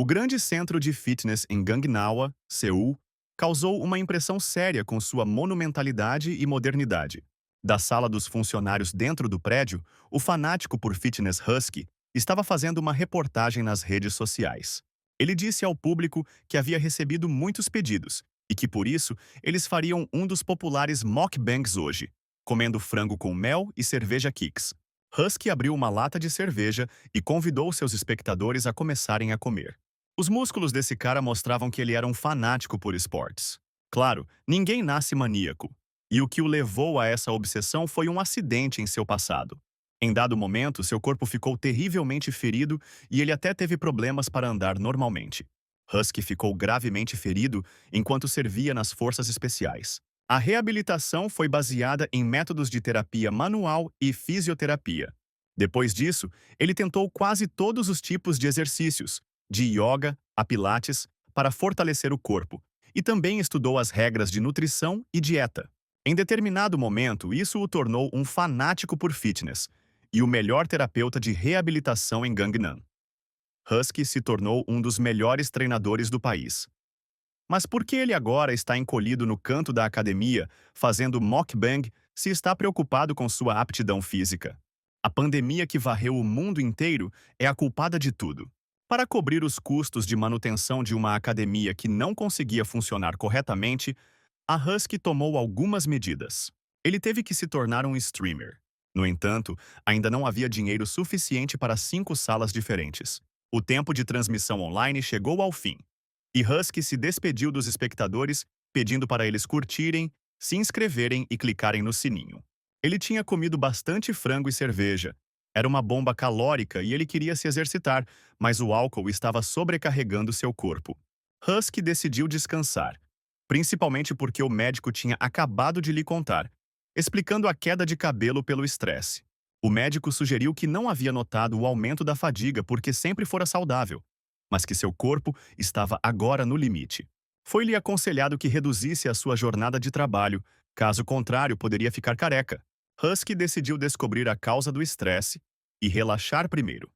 O grande centro de fitness em Gangnawa, Seul, causou uma impressão séria com sua monumentalidade e modernidade. Da sala dos funcionários dentro do prédio, o fanático por fitness Husky estava fazendo uma reportagem nas redes sociais. Ele disse ao público que havia recebido muitos pedidos e que, por isso, eles fariam um dos populares mukbangs hoje, comendo frango com mel e cerveja Kicks. Husky abriu uma lata de cerveja e convidou seus espectadores a começarem a comer. Os músculos desse cara mostravam que ele era um fanático por esportes. Claro, ninguém nasce maníaco. E o que o levou a essa obsessão foi um acidente em seu passado. Em dado momento, seu corpo ficou terrivelmente ferido e ele até teve problemas para andar normalmente. Husky ficou gravemente ferido enquanto servia nas forças especiais. A reabilitação foi baseada em métodos de terapia manual e fisioterapia. Depois disso, ele tentou quase todos os tipos de exercícios, de yoga a pilates, para fortalecer o corpo, e também estudou as regras de nutrição e dieta. Em determinado momento, isso o tornou um fanático por fitness e o melhor terapeuta de reabilitação em Gangnam. Husky se tornou um dos melhores treinadores do país. Mas por que ele agora está encolhido no canto da academia, fazendo mukbang, se está preocupado com sua aptidão física? A pandemia que varreu o mundo inteiro é a culpada de tudo. Para cobrir os custos de manutenção de uma academia que não conseguia funcionar corretamente, a Husky tomou algumas medidas. Ele teve que se tornar um streamer. No entanto, ainda não havia dinheiro suficiente para 5 salas diferentes. O tempo de transmissão online chegou ao fim. E Husky se despediu dos espectadores, pedindo para eles curtirem, se inscreverem e clicarem no sininho. Ele tinha comido bastante frango e cerveja. Era uma bomba calórica e ele queria se exercitar, mas o álcool estava sobrecarregando seu corpo. Husky decidiu descansar, principalmente porque o médico tinha acabado de lhe contar, explicando a queda de cabelo pelo estresse. O médico sugeriu que não havia notado o aumento da fadiga porque sempre fora saudável, mas que seu corpo estava agora no limite. Foi-lhe aconselhado que reduzisse a sua jornada de trabalho, caso contrário poderia ficar careca. Husky decidiu descobrir a causa do estresse e relaxar primeiro.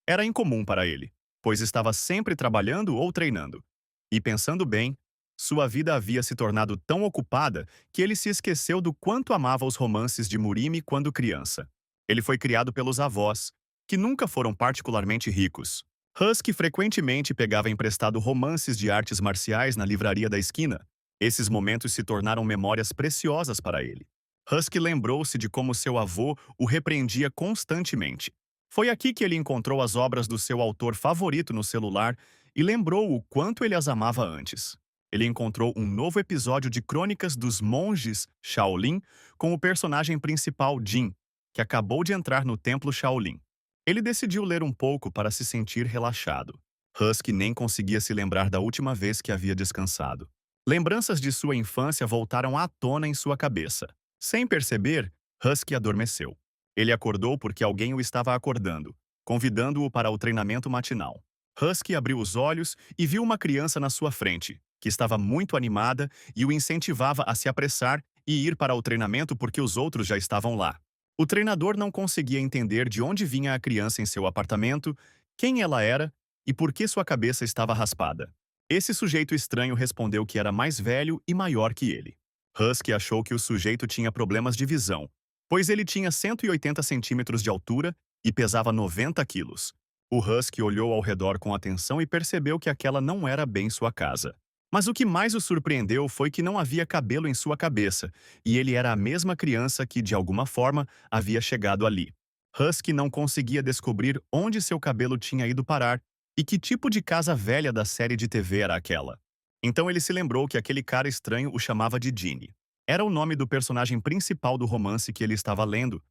Era incomum para ele, pois estava sempre trabalhando ou treinando. E pensando bem, sua vida havia se tornado tão ocupada que ele se esqueceu do quanto amava os romances de Murimi quando criança. Ele foi criado pelos avós, que nunca foram particularmente ricos. Husky frequentemente pegava emprestado romances de artes marciais na livraria da esquina. Esses momentos se tornaram memórias preciosas para ele. Husky lembrou-se de como seu avô o repreendia constantemente. Foi aqui que ele encontrou as obras do seu autor favorito no celular e lembrou o quanto ele as amava antes. Ele encontrou um novo episódio de Crônicas dos Monges Shaolin com o personagem principal Jin, que acabou de entrar no templo Shaolin. Ele decidiu ler um pouco para se sentir relaxado. Husky nem conseguia se lembrar da última vez que havia descansado. Lembranças de sua infância voltaram à tona em sua cabeça. Sem perceber, Husky adormeceu. Ele acordou porque alguém o estava acordando, convidando-o para o treinamento matinal. Husky abriu os olhos e viu uma criança na sua frente, que estava muito animada e o incentivava a se apressar e ir para o treinamento porque os outros já estavam lá. O treinador não conseguia entender de onde vinha a criança em seu apartamento, quem ela era e por que sua cabeça estava raspada. Esse sujeito estranho respondeu que era mais velho e maior que ele. Husky achou que o sujeito tinha problemas de visão, pois ele tinha 180 centímetros de altura e pesava 90 quilos. O Husky olhou ao redor com atenção e percebeu que aquela não era bem sua casa. Mas o que mais o surpreendeu foi que não havia cabelo em sua cabeça, e ele era a mesma criança que, de alguma forma, havia chegado ali. Husky não conseguia descobrir onde seu cabelo tinha ido parar e que tipo de casa velha da série de TV era aquela. Então ele se lembrou que aquele cara estranho o chamava de Ginny. Era o nome do personagem principal do romance que ele estava lendo.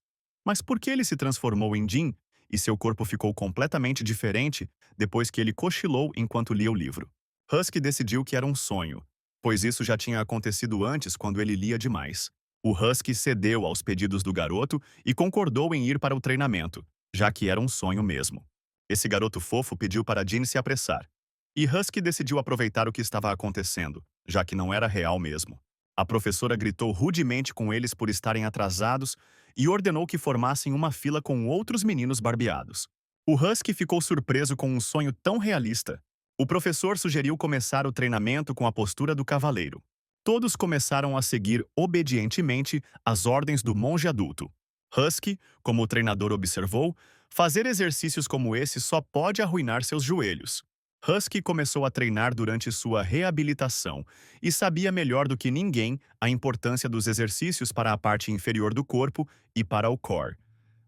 Mas por que ele se transformou em Jin e seu corpo ficou completamente diferente depois que ele cochilou enquanto lia o livro? Husky decidiu que era um sonho, pois isso já tinha acontecido antes quando ele lia demais. O Husky cedeu aos pedidos do garoto e concordou em ir para o treinamento, já que era um sonho mesmo. Esse garoto fofo pediu para Jean se apressar. E Husky decidiu aproveitar o que estava acontecendo, já que não era real mesmo. A professora gritou rudemente com eles por estarem atrasados e ordenou que formassem uma fila com outros meninos barbeados. O Husky ficou surpreso com um sonho tão realista. O professor sugeriu começar o treinamento com a postura do cavaleiro. Todos começaram a seguir obedientemente as ordens do monge adulto. Husky, como o treinador observou, fazer exercícios como esse só pode arruinar seus joelhos. Husky começou a treinar durante sua reabilitação e sabia melhor do que ninguém a importância dos exercícios para a parte inferior do corpo e para o core,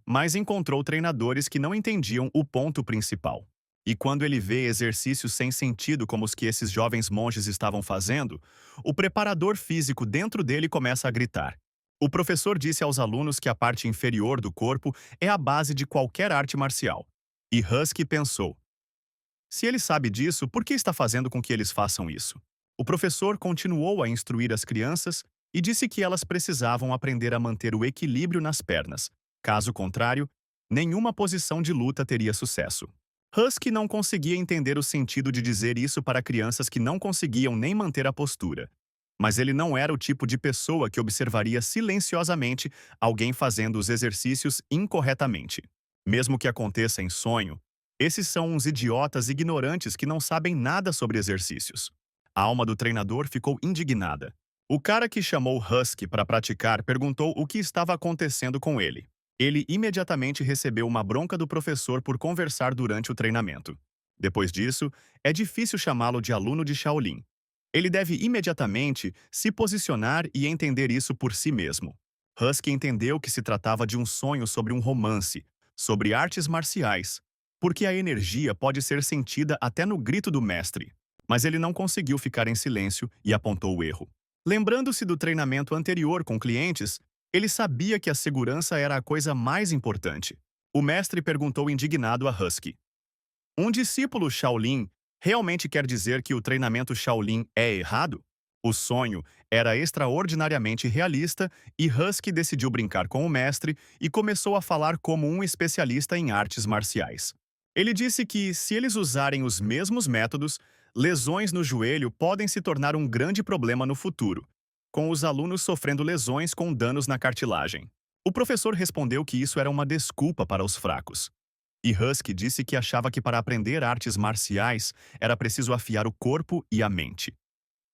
mas encontrou treinadores que não entendiam o ponto principal. E quando ele vê exercícios sem sentido como os que esses jovens monges estavam fazendo, o preparador físico dentro dele começa a gritar. O professor disse aos alunos que a parte inferior do corpo é a base de qualquer arte marcial. E Husky pensou: se ele sabe disso, por que está fazendo com que eles façam isso? O professor continuou a instruir as crianças e disse que elas precisavam aprender a manter o equilíbrio nas pernas. Caso contrário, nenhuma posição de luta teria sucesso. Husky não conseguia entender o sentido de dizer isso para crianças que não conseguiam nem manter a postura. Mas ele não era o tipo de pessoa que observaria silenciosamente alguém fazendo os exercícios incorretamente. Mesmo que aconteça em sonho, esses são uns idiotas ignorantes que não sabem nada sobre exercícios. A alma do treinador ficou indignada. O cara que chamou Husky para praticar perguntou o que estava acontecendo com ele. Ele imediatamente recebeu uma bronca do professor por conversar durante o treinamento. Depois disso, é difícil chamá-lo de aluno de Shaolin. Ele deve imediatamente se posicionar e entender isso por si mesmo. Husky entendeu que se tratava de um sonho sobre um romance, sobre artes marciais, porque a energia pode ser sentida até no grito do mestre. Mas ele não conseguiu ficar em silêncio e apontou o erro. Lembrando-se do treinamento anterior com clientes, ele sabia que a segurança era a coisa mais importante. O mestre perguntou indignado a Husky: um discípulo Shaolin realmente quer dizer que o treinamento Shaolin é errado? O sonho era extraordinariamente realista e Husky decidiu brincar com o mestre e começou a falar como um especialista em artes marciais. Ele disse que, se eles usarem os mesmos métodos, lesões no joelho podem se tornar um grande problema no futuro, com os alunos sofrendo lesões com danos na cartilagem. O professor respondeu que isso era uma desculpa para os fracos. E Husky disse que achava que para aprender artes marciais era preciso afiar o corpo e a mente.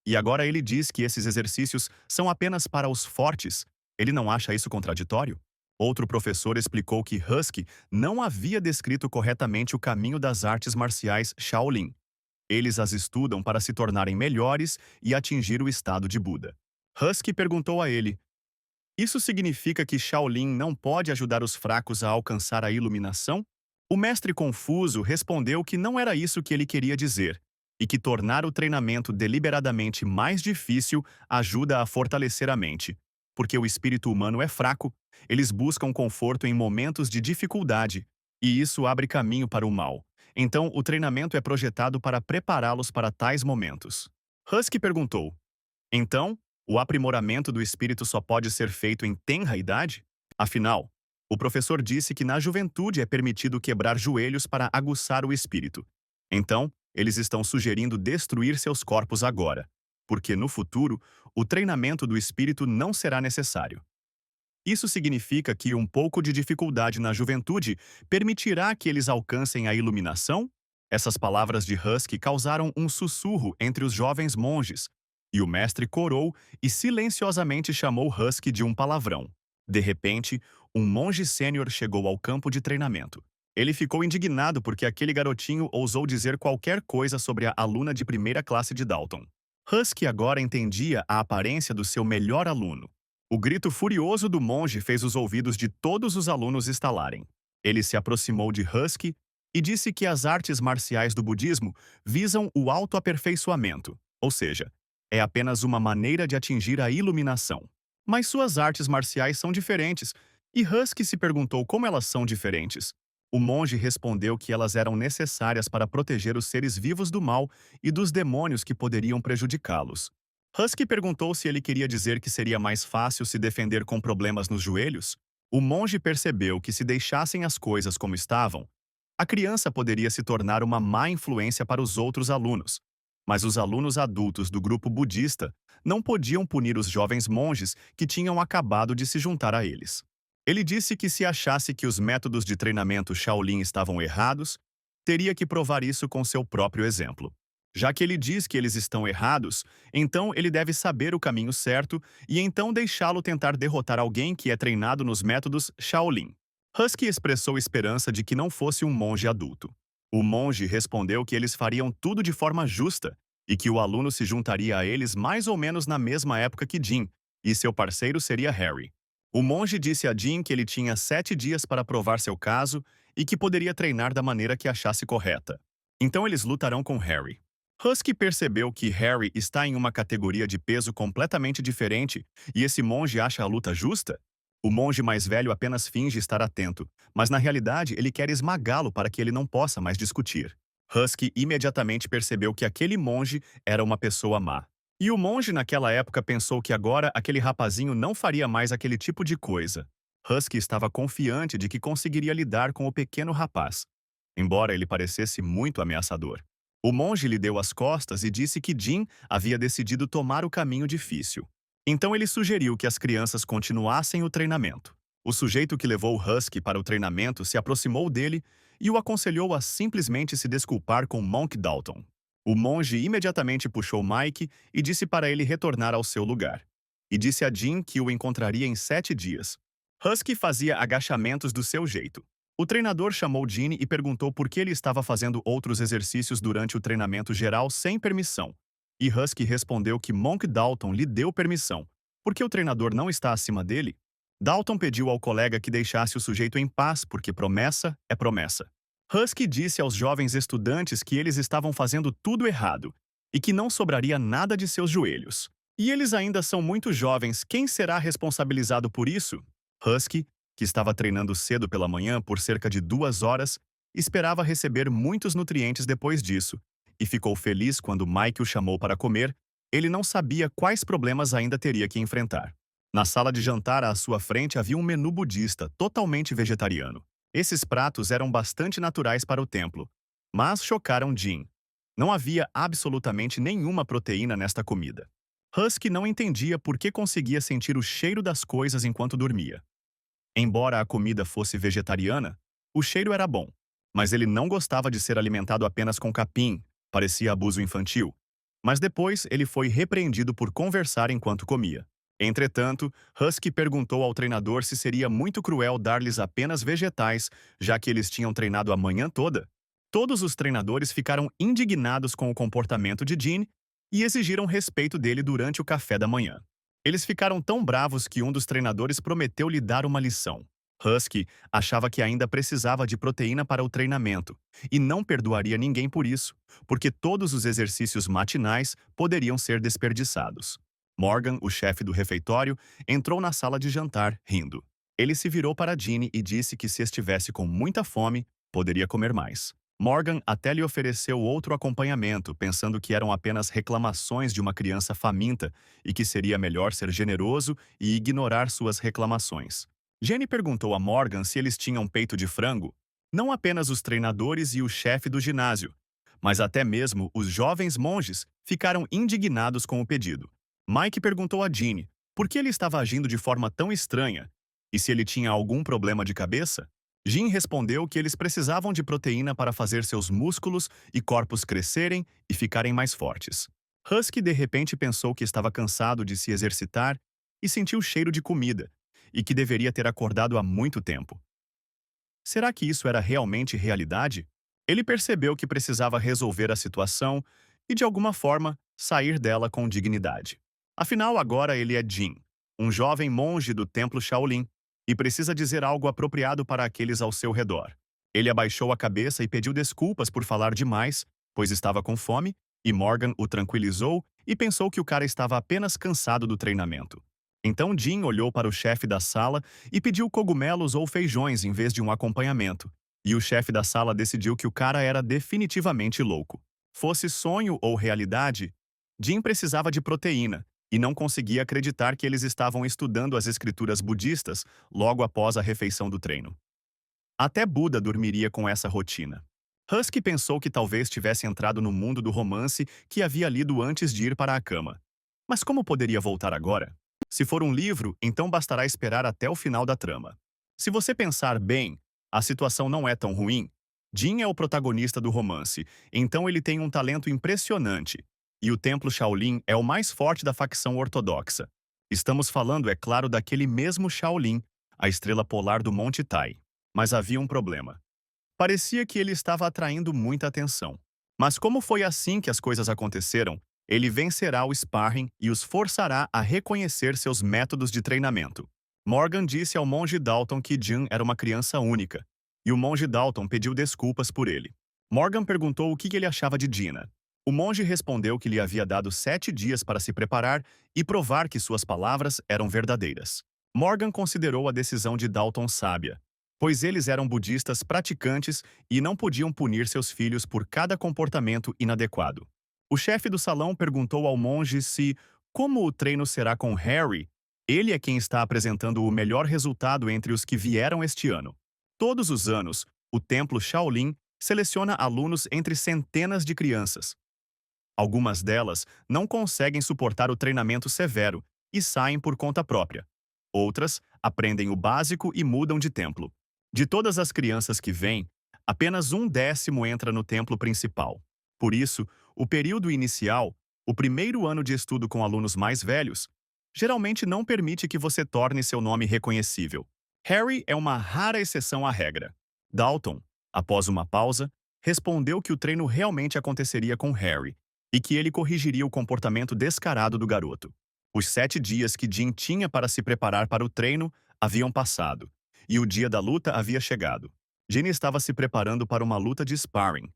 E agora ele diz que esses exercícios são apenas para os fortes. Ele não acha isso contraditório? Outro professor explicou que Husky não havia descrito corretamente o caminho das artes marciais Shaolin. Eles as estudam para se tornarem melhores e atingir o estado de Buda. Husky perguntou a ele: isso significa que Shaolin não pode ajudar os fracos a alcançar a iluminação? O mestre confuso respondeu que não era isso que ele queria dizer, e que tornar o treinamento deliberadamente mais difícil ajuda a fortalecer a mente. Porque o espírito humano é fraco, eles buscam conforto em momentos de dificuldade, e isso abre caminho para o mal. Então, o treinamento é projetado para prepará-los para tais momentos. Husky perguntou: então, o aprimoramento do espírito só pode ser feito em tenra idade? Afinal, o professor disse que na juventude é permitido quebrar joelhos para aguçar o espírito. Então, eles estão sugerindo destruir seus corpos agora, porque no futuro, o treinamento do espírito não será necessário. Isso significa que um pouco de dificuldade na juventude permitirá que eles alcancem a iluminação? Essas palavras de Husky causaram um sussurro entre os jovens monges, e o mestre corou e silenciosamente chamou Husky de um palavrão. De repente, um monge sênior chegou ao campo de treinamento. Ele ficou indignado porque aquele garotinho ousou dizer qualquer coisa sobre a aluna de primeira classe de Dalton. Husky agora entendia a aparência do seu melhor aluno. O grito furioso do monge fez os ouvidos de todos os alunos estalarem. Ele se aproximou de Husky e disse que as artes marciais do budismo visam o autoaperfeiçoamento, ou seja, é apenas uma maneira de atingir a iluminação. Mas suas artes marciais são diferentes, e Husky se perguntou como elas são diferentes. O monge respondeu que elas eram necessárias para proteger os seres vivos do mal e dos demônios que poderiam prejudicá-los. Husky perguntou se ele queria dizer que seria mais fácil se defender com problemas nos joelhos. O monge percebeu que, se deixassem as coisas como estavam, a criança poderia se tornar uma má influência para os outros alunos. Mas os alunos adultos do grupo budista não podiam punir os jovens monges que tinham acabado de se juntar a eles. Ele disse que se achasse que os métodos de treinamento Shaolin estavam errados, teria que provar isso com seu próprio exemplo. Já que ele diz que eles estão errados, então ele deve saber o caminho certo e então deixá-lo tentar derrotar alguém que é treinado nos métodos Shaolin. Husky expressou esperança de que não fosse um monge adulto. O monge respondeu que eles fariam tudo de forma justa e que o aluno se juntaria a eles mais ou menos na mesma época que Jin, e seu parceiro seria Harry. O monge disse a Jin que ele tinha 7 dias para provar seu caso e que poderia treinar da maneira que achasse correta. Então eles lutarão com Harry. Husky percebeu que Harry está em uma categoria de peso completamente diferente e esse monge acha a luta justa? O monge mais velho apenas finge estar atento, mas na realidade ele quer esmagá-lo para que ele não possa mais discutir. Husky imediatamente percebeu que aquele monge era uma pessoa má. E o monge naquela época pensou que agora aquele rapazinho não faria mais aquele tipo de coisa. Husky estava confiante de que conseguiria lidar com o pequeno rapaz, embora ele parecesse muito ameaçador. O monge lhe deu as costas e disse que Jin havia decidido tomar o caminho difícil. Então ele sugeriu que as crianças continuassem o treinamento. O sujeito que levou o Husky para o treinamento se aproximou dele e o aconselhou a simplesmente se desculpar com Monk Dalton. O monge imediatamente puxou Mike e disse para ele retornar ao seu lugar. E disse a Jin que o encontraria em 7 dias. Husky fazia agachamentos do seu jeito. O treinador chamou Jin e perguntou por que ele estava fazendo outros exercícios durante o treinamento geral sem permissão. E Husky respondeu que Monk Dalton lhe deu permissão, porque o treinador não está acima dele. Dalton pediu ao colega que deixasse o sujeito em paz porque promessa é promessa. Husky disse aos jovens estudantes que eles estavam fazendo tudo errado e que não sobraria nada de seus joelhos. E eles ainda são muito jovens, quem será responsabilizado por isso? Husky, que estava treinando cedo pela manhã por cerca de 2 horas, esperava receber muitos nutrientes depois disso, e ficou feliz quando Mike o chamou para comer. Ele não sabia quais problemas ainda teria que enfrentar. Na sala de jantar à sua frente havia um menu budista totalmente vegetariano. Esses pratos eram bastante naturais para o templo, mas chocaram Jin. Não havia absolutamente nenhuma proteína nesta comida. Husky não entendia por que conseguia sentir o cheiro das coisas enquanto dormia. Embora a comida fosse vegetariana, o cheiro era bom, mas ele não gostava de ser alimentado apenas com capim, parecia abuso infantil. Mas depois ele foi repreendido por conversar enquanto comia. Entretanto, Husky perguntou ao treinador se seria muito cruel dar-lhes apenas vegetais, já que eles tinham treinado a manhã toda. Todos os treinadores ficaram indignados com o comportamento de Jin e exigiram respeito dele durante o café da manhã. Eles ficaram tão bravos que um dos treinadores prometeu lhe dar uma lição. Husky achava que ainda precisava de proteína para o treinamento e não perdoaria ninguém por isso, porque todos os exercícios matinais poderiam ser desperdiçados. Morgan, o chefe do refeitório, entrou na sala de jantar, rindo. Ele se virou para Ginny e disse que se estivesse com muita fome, poderia comer mais. Morgan até lhe ofereceu outro acompanhamento, pensando que eram apenas reclamações de uma criança faminta e que seria melhor ser generoso e ignorar suas reclamações. Jenny perguntou a Morgan se eles tinham peito de frango. Não apenas os treinadores e o chefe do ginásio, mas até mesmo os jovens monges ficaram indignados com o pedido. Mike perguntou a Ginny por que ele estava agindo de forma tão estranha e se ele tinha algum problema de cabeça. Jin respondeu que eles precisavam de proteína para fazer seus músculos e corpos crescerem e ficarem mais fortes. Husky de repente pensou que estava cansado de se exercitar e sentiu cheiro de comida, e que deveria ter acordado há muito tempo. Será que isso era realmente realidade? Ele percebeu que precisava resolver a situação e, de alguma forma, sair dela com dignidade. Afinal, agora ele é Jin, um jovem monge do templo Shaolin, e precisa dizer algo apropriado para aqueles ao seu redor. Ele abaixou a cabeça e pediu desculpas por falar demais, pois estava com fome, e Morgan o tranquilizou e pensou que o cara estava apenas cansado do treinamento. Então Jin olhou para o chefe da sala e pediu cogumelos ou feijões em vez de um acompanhamento, e o chefe da sala decidiu que o cara era definitivamente louco. Fosse sonho ou realidade, Jin precisava de proteína, e não conseguia acreditar que eles estavam estudando as escrituras budistas logo após a refeição do treino. Até Buda dormiria com essa rotina. Husky pensou que talvez tivesse entrado no mundo do romance que havia lido antes de ir para a cama. Mas como poderia voltar agora? Se for um livro, então bastará esperar até o final da trama. Se você pensar bem, a situação não é tão ruim. Jin é o protagonista do romance, então ele tem um talento impressionante. E o Templo Shaolin é o mais forte da facção ortodoxa. Estamos falando, é claro, daquele mesmo Shaolin, a estrela polar do Monte Tai. Mas havia um problema. Parecia que ele estava atraindo muita atenção. Mas como foi assim que as coisas aconteceram, ele vencerá o sparring e os forçará a reconhecer seus métodos de treinamento. Morgan disse ao monge Dalton que Jin era uma criança única, e o monge Dalton pediu desculpas por ele. Morgan perguntou o que ele achava de Dina. O monge respondeu que lhe havia dado 7 dias para se preparar e provar que suas palavras eram verdadeiras. Morgan considerou a decisão de Dalton sábia, pois eles eram budistas praticantes e não podiam punir seus filhos por cada comportamento inadequado. O chefe do salão perguntou ao monge se, como o treino será com Harry, ele é quem está apresentando o melhor resultado entre os que vieram este ano. Todos os anos, o Templo Shaolin seleciona alunos entre centenas de crianças. Algumas delas não conseguem suportar o treinamento severo e saem por conta própria. Outras aprendem o básico e mudam de templo. De todas as crianças que vêm, apenas 1/10 entra no templo principal. Por isso, o período inicial, o primeiro ano de estudo com alunos mais velhos, geralmente não permite que você torne seu nome reconhecível. Harry é uma rara exceção à regra. Dalton, após uma pausa, respondeu que o treino realmente aconteceria com Harry e que ele corrigiria o comportamento descarado do garoto. Os 7 dias que Jin tinha para se preparar para o treino haviam passado, e o dia da luta havia chegado. Jin estava se preparando para uma luta de sparring,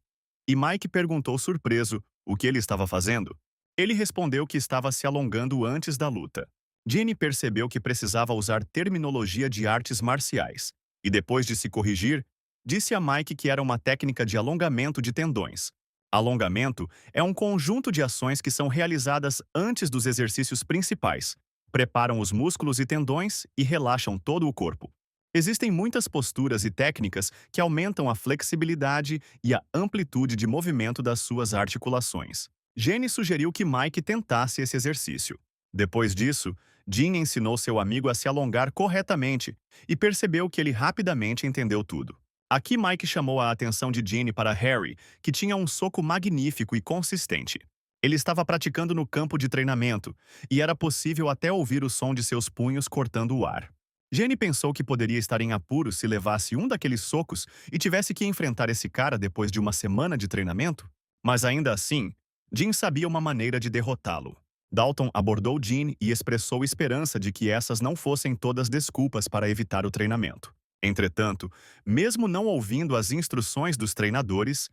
e Mike perguntou surpreso o que ele estava fazendo. Ele respondeu que estava se alongando antes da luta. Jenny percebeu que precisava usar terminologia de artes marciais, e depois de se corrigir, disse a Mike que era uma técnica de alongamento de tendões. Alongamento é um conjunto de ações que são realizadas antes dos exercícios principais, preparam os músculos e tendões e relaxam todo o corpo. Existem muitas posturas e técnicas que aumentam a flexibilidade e a amplitude de movimento das suas articulações. Jenny sugeriu que Mike tentasse esse exercício. Depois disso, Jin ensinou seu amigo a se alongar corretamente e percebeu que ele rapidamente entendeu tudo. Aqui Mike chamou a atenção de Ginny para Harry, que tinha um soco magnífico e consistente. Ele estava praticando no campo de treinamento, e era possível até ouvir o som de seus punhos cortando o ar. Jenny pensou que poderia estar em apuros se levasse um daqueles socos e tivesse que enfrentar esse cara depois de uma semana de treinamento. Mas ainda assim, Jin sabia uma maneira de derrotá-lo. Dalton abordou Jin e expressou esperança de que essas não fossem todas desculpas para evitar o treinamento. Entretanto, mesmo não ouvindo as instruções dos treinadores,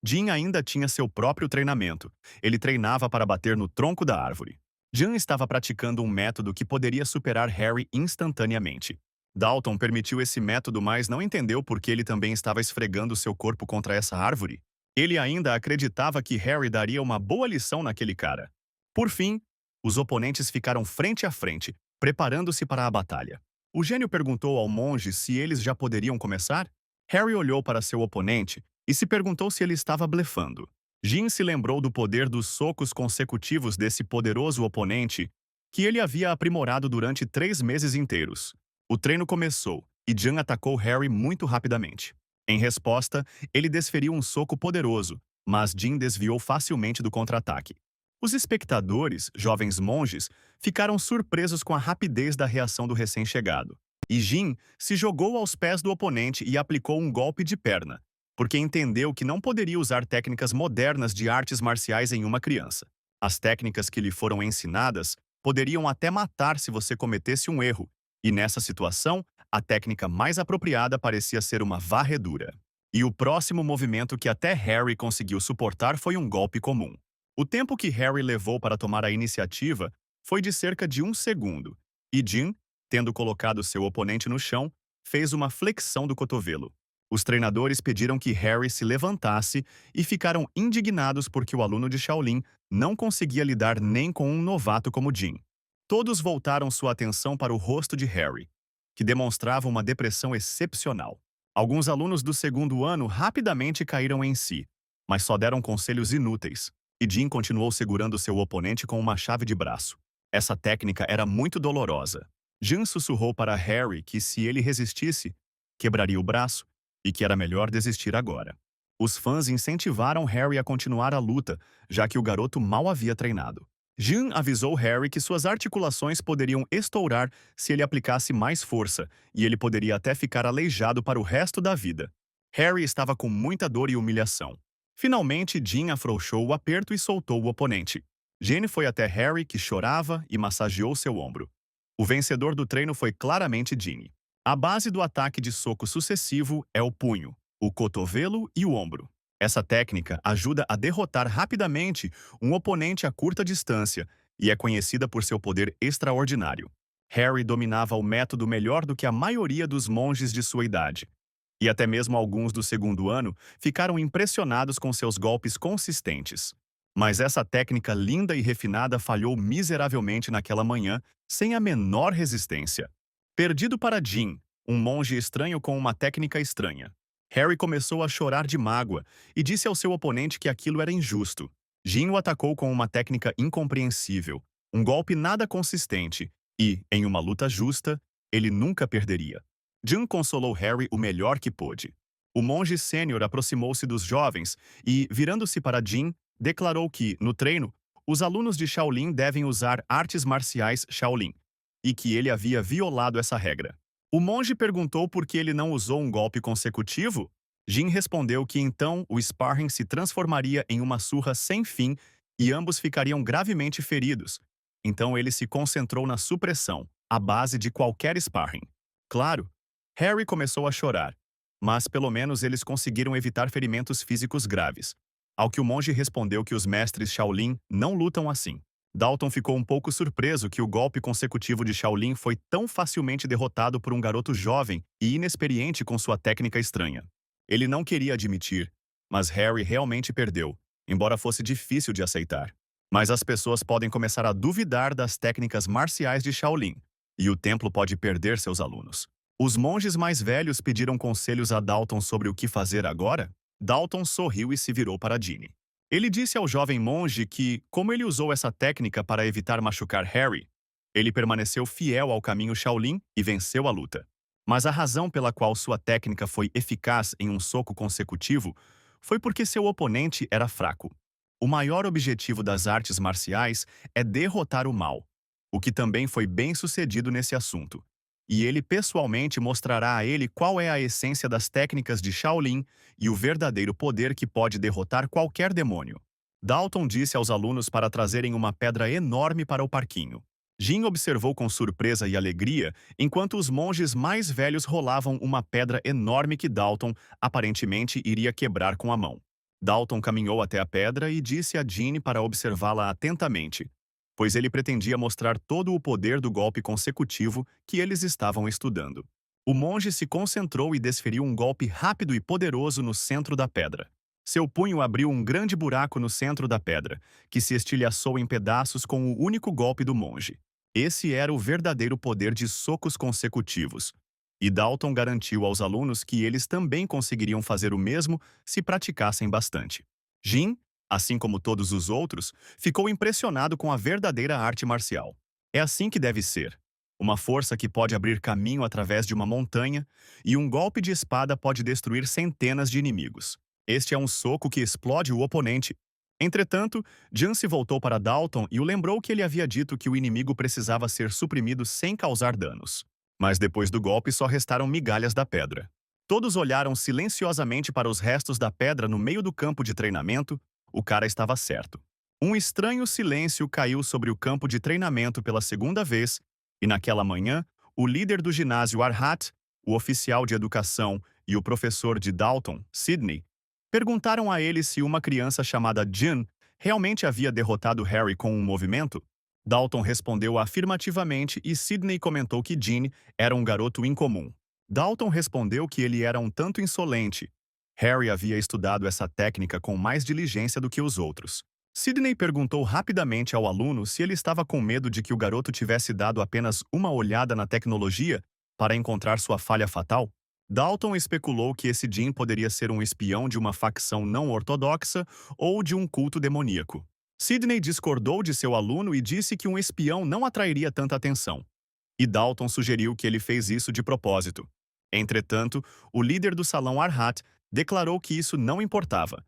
Jin ainda tinha seu próprio treinamento. Ele treinava para bater no tronco da árvore. Jin estava praticando um método que poderia superar Harry instantaneamente. Dalton permitiu esse método, mas não entendeu por que ele também estava esfregando seu corpo contra essa árvore. Ele ainda acreditava que Harry daria uma boa lição naquele cara. Por fim, os oponentes ficaram frente a frente, preparando-se para a batalha. O gênio perguntou ao monge se eles já poderiam começar. Harry olhou para seu oponente e se perguntou se ele estava blefando. Jin se lembrou do poder dos socos consecutivos desse poderoso oponente que ele havia aprimorado durante 3 meses inteiros. O treino começou e Jin atacou Harry muito rapidamente. Em resposta, ele desferiu um soco poderoso, mas Jin desviou facilmente do contra-ataque. Os espectadores, jovens monges, ficaram surpresos com a rapidez da reação do recém-chegado. E Jin se jogou aos pés do oponente e aplicou um golpe de perna, porque entendeu que não poderia usar técnicas modernas de artes marciais em uma criança. As técnicas que lhe foram ensinadas poderiam até matar se você cometesse um erro, e nessa situação, a técnica mais apropriada parecia ser uma varredura. E o próximo movimento que até Harry conseguiu suportar foi um golpe comum. O tempo que Harry levou para tomar a iniciativa foi de cerca de 1 segundo, e Jin, tendo colocado seu oponente no chão, fez uma flexão do cotovelo. Os treinadores pediram que Harry se levantasse e ficaram indignados porque o aluno de Shaolin não conseguia lidar nem com um novato como Jin. Todos voltaram sua atenção para o rosto de Harry, que demonstrava uma depressão excepcional. Alguns alunos do segundo ano rapidamente caíram em si, mas só deram conselhos inúteis. E Jin continuou segurando seu oponente com uma chave de braço. Essa técnica era muito dolorosa. Jean sussurrou para Harry que se ele resistisse, quebraria o braço e que era melhor desistir agora. Os fãs incentivaram Harry a continuar a luta, já que o garoto mal havia treinado. Jean avisou Harry que suas articulações poderiam estourar se ele aplicasse mais força, e ele poderia até ficar aleijado para o resto da vida. Harry estava com muita dor e humilhação. Finalmente, Jean afrouxou o aperto e soltou o oponente. Jane foi até Harry, que chorava, e massageou seu ombro. O vencedor do treino foi claramente Ginny. A base do ataque de soco sucessivo é o punho, o cotovelo e o ombro. Essa técnica ajuda a derrotar rapidamente um oponente a curta distância e é conhecida por seu poder extraordinário. Harry dominava o método melhor do que a maioria dos monges de sua idade. E até mesmo alguns do segundo ano ficaram impressionados com seus golpes consistentes. Mas essa técnica linda e refinada falhou miseravelmente naquela manhã, sem a menor resistência. Perdido para Jin, um monge estranho com uma técnica estranha. Harry começou a chorar de mágoa e disse ao seu oponente que aquilo era injusto. Jin o atacou com uma técnica incompreensível, um golpe nada consistente, e, em uma luta justa, ele nunca perderia. Jin consolou Harry o melhor que pôde. O monge sênior aproximou-se dos jovens e, virando-se para Jin, declarou que, no treino, os alunos de Shaolin devem usar artes marciais Shaolin, e que ele havia violado essa regra. O monge perguntou por que ele não usou um golpe consecutivo. Jin respondeu que então o sparring se transformaria em uma surra sem fim e ambos ficariam gravemente feridos. Então ele se concentrou na supressão, a base de qualquer sparring. Claro, Harry começou a chorar, mas pelo menos eles conseguiram evitar ferimentos físicos graves. Ao que o monge respondeu que os mestres Shaolin não lutam assim. Dalton ficou um pouco surpreso que o golpe consecutivo de Shaolin foi tão facilmente derrotado por um garoto jovem e inexperiente com sua técnica estranha. Ele não queria admitir, mas Harry realmente perdeu, embora fosse difícil de aceitar. Mas as pessoas podem começar a duvidar das técnicas marciais de Shaolin, e o templo pode perder seus alunos. Os monges mais velhos pediram conselhos a Dalton sobre o que fazer agora. Dalton sorriu e se virou para Ginny. Ele disse ao jovem monge que, como ele usou essa técnica para evitar machucar Harry, ele permaneceu fiel ao caminho Shaolin e venceu a luta. Mas a razão pela qual sua técnica foi eficaz em um soco consecutivo foi porque seu oponente era fraco. O maior objetivo das artes marciais é derrotar o mal, o que também foi bem sucedido nesse assunto. E ele pessoalmente mostrará a ele qual é a essência das técnicas de Shaolin e o verdadeiro poder que pode derrotar qualquer demônio. Dalton disse aos alunos para trazerem uma pedra enorme para o parquinho. Jin observou com surpresa e alegria enquanto os monges mais velhos rolavam uma pedra enorme que Dalton aparentemente iria quebrar com a mão. Dalton caminhou até a pedra e disse a Ginny para observá-la atentamente, pois ele pretendia mostrar todo o poder do golpe consecutivo que eles estavam estudando. O monge se concentrou e desferiu um golpe rápido e poderoso no centro da pedra. Seu punho abriu um grande buraco no centro da pedra, que se estilhaçou em pedaços com o único golpe do monge. Esse era o verdadeiro poder de socos consecutivos. E Dalton garantiu aos alunos que eles também conseguiriam fazer o mesmo se praticassem bastante. Jin, assim como todos os outros, ficou impressionado com a verdadeira arte marcial. É assim que deve ser. Uma força que pode abrir caminho através de uma montanha, e um golpe de espada pode destruir centenas de inimigos. Este é um soco que explode o oponente. Entretanto, Jan se voltou para Dalton e o lembrou que ele havia dito que o inimigo precisava ser suprimido sem causar danos. Mas depois do golpe só restaram migalhas da pedra. Todos olharam silenciosamente para os restos da pedra no meio do campo de treinamento. O cara estava certo. Um estranho silêncio caiu sobre o campo de treinamento pela segunda vez, e naquela manhã, o líder do ginásio Arhat, o oficial de educação e o professor de Dalton, Sidney, perguntaram a ele se uma criança chamada Jin realmente havia derrotado Harry com um movimento. Dalton respondeu afirmativamente e Sidney comentou que Jin era um garoto incomum. Dalton respondeu que ele era um tanto insolente. Harry havia estudado essa técnica com mais diligência do que os outros. Sidney perguntou rapidamente ao aluno se ele estava com medo de que o garoto tivesse dado apenas uma olhada na tecnologia para encontrar sua falha fatal. Dalton especulou que esse Jin poderia ser um espião de uma facção não ortodoxa ou de um culto demoníaco. Sidney discordou de seu aluno e disse que um espião não atrairia tanta atenção. e Dalton sugeriu que ele fez isso de propósito. Entretanto, o líder do salão Arhat declarou que isso não importava.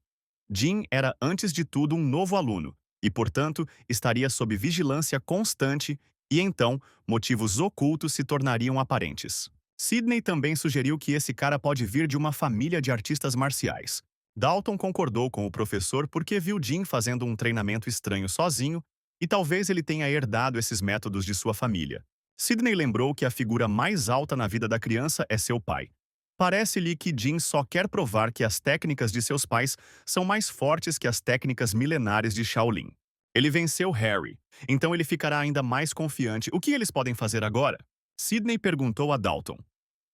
Jin era, antes de tudo, um novo aluno e, portanto, estaria sob vigilância constante e, então, motivos ocultos se tornariam aparentes. Sidney também sugeriu que esse cara pode vir de uma família de artistas marciais. Dalton concordou com o professor porque viu Jin fazendo um treinamento estranho sozinho e talvez ele tenha herdado esses métodos de sua família. Sidney lembrou que a figura mais alta na vida da criança é seu pai. Parece-lhe que Jin só quer provar que as técnicas de seus pais são mais fortes que as técnicas milenares de Shaolin. Ele venceu Harry, então ele ficará ainda mais confiante. O que eles podem fazer agora? Sidney perguntou a Dalton.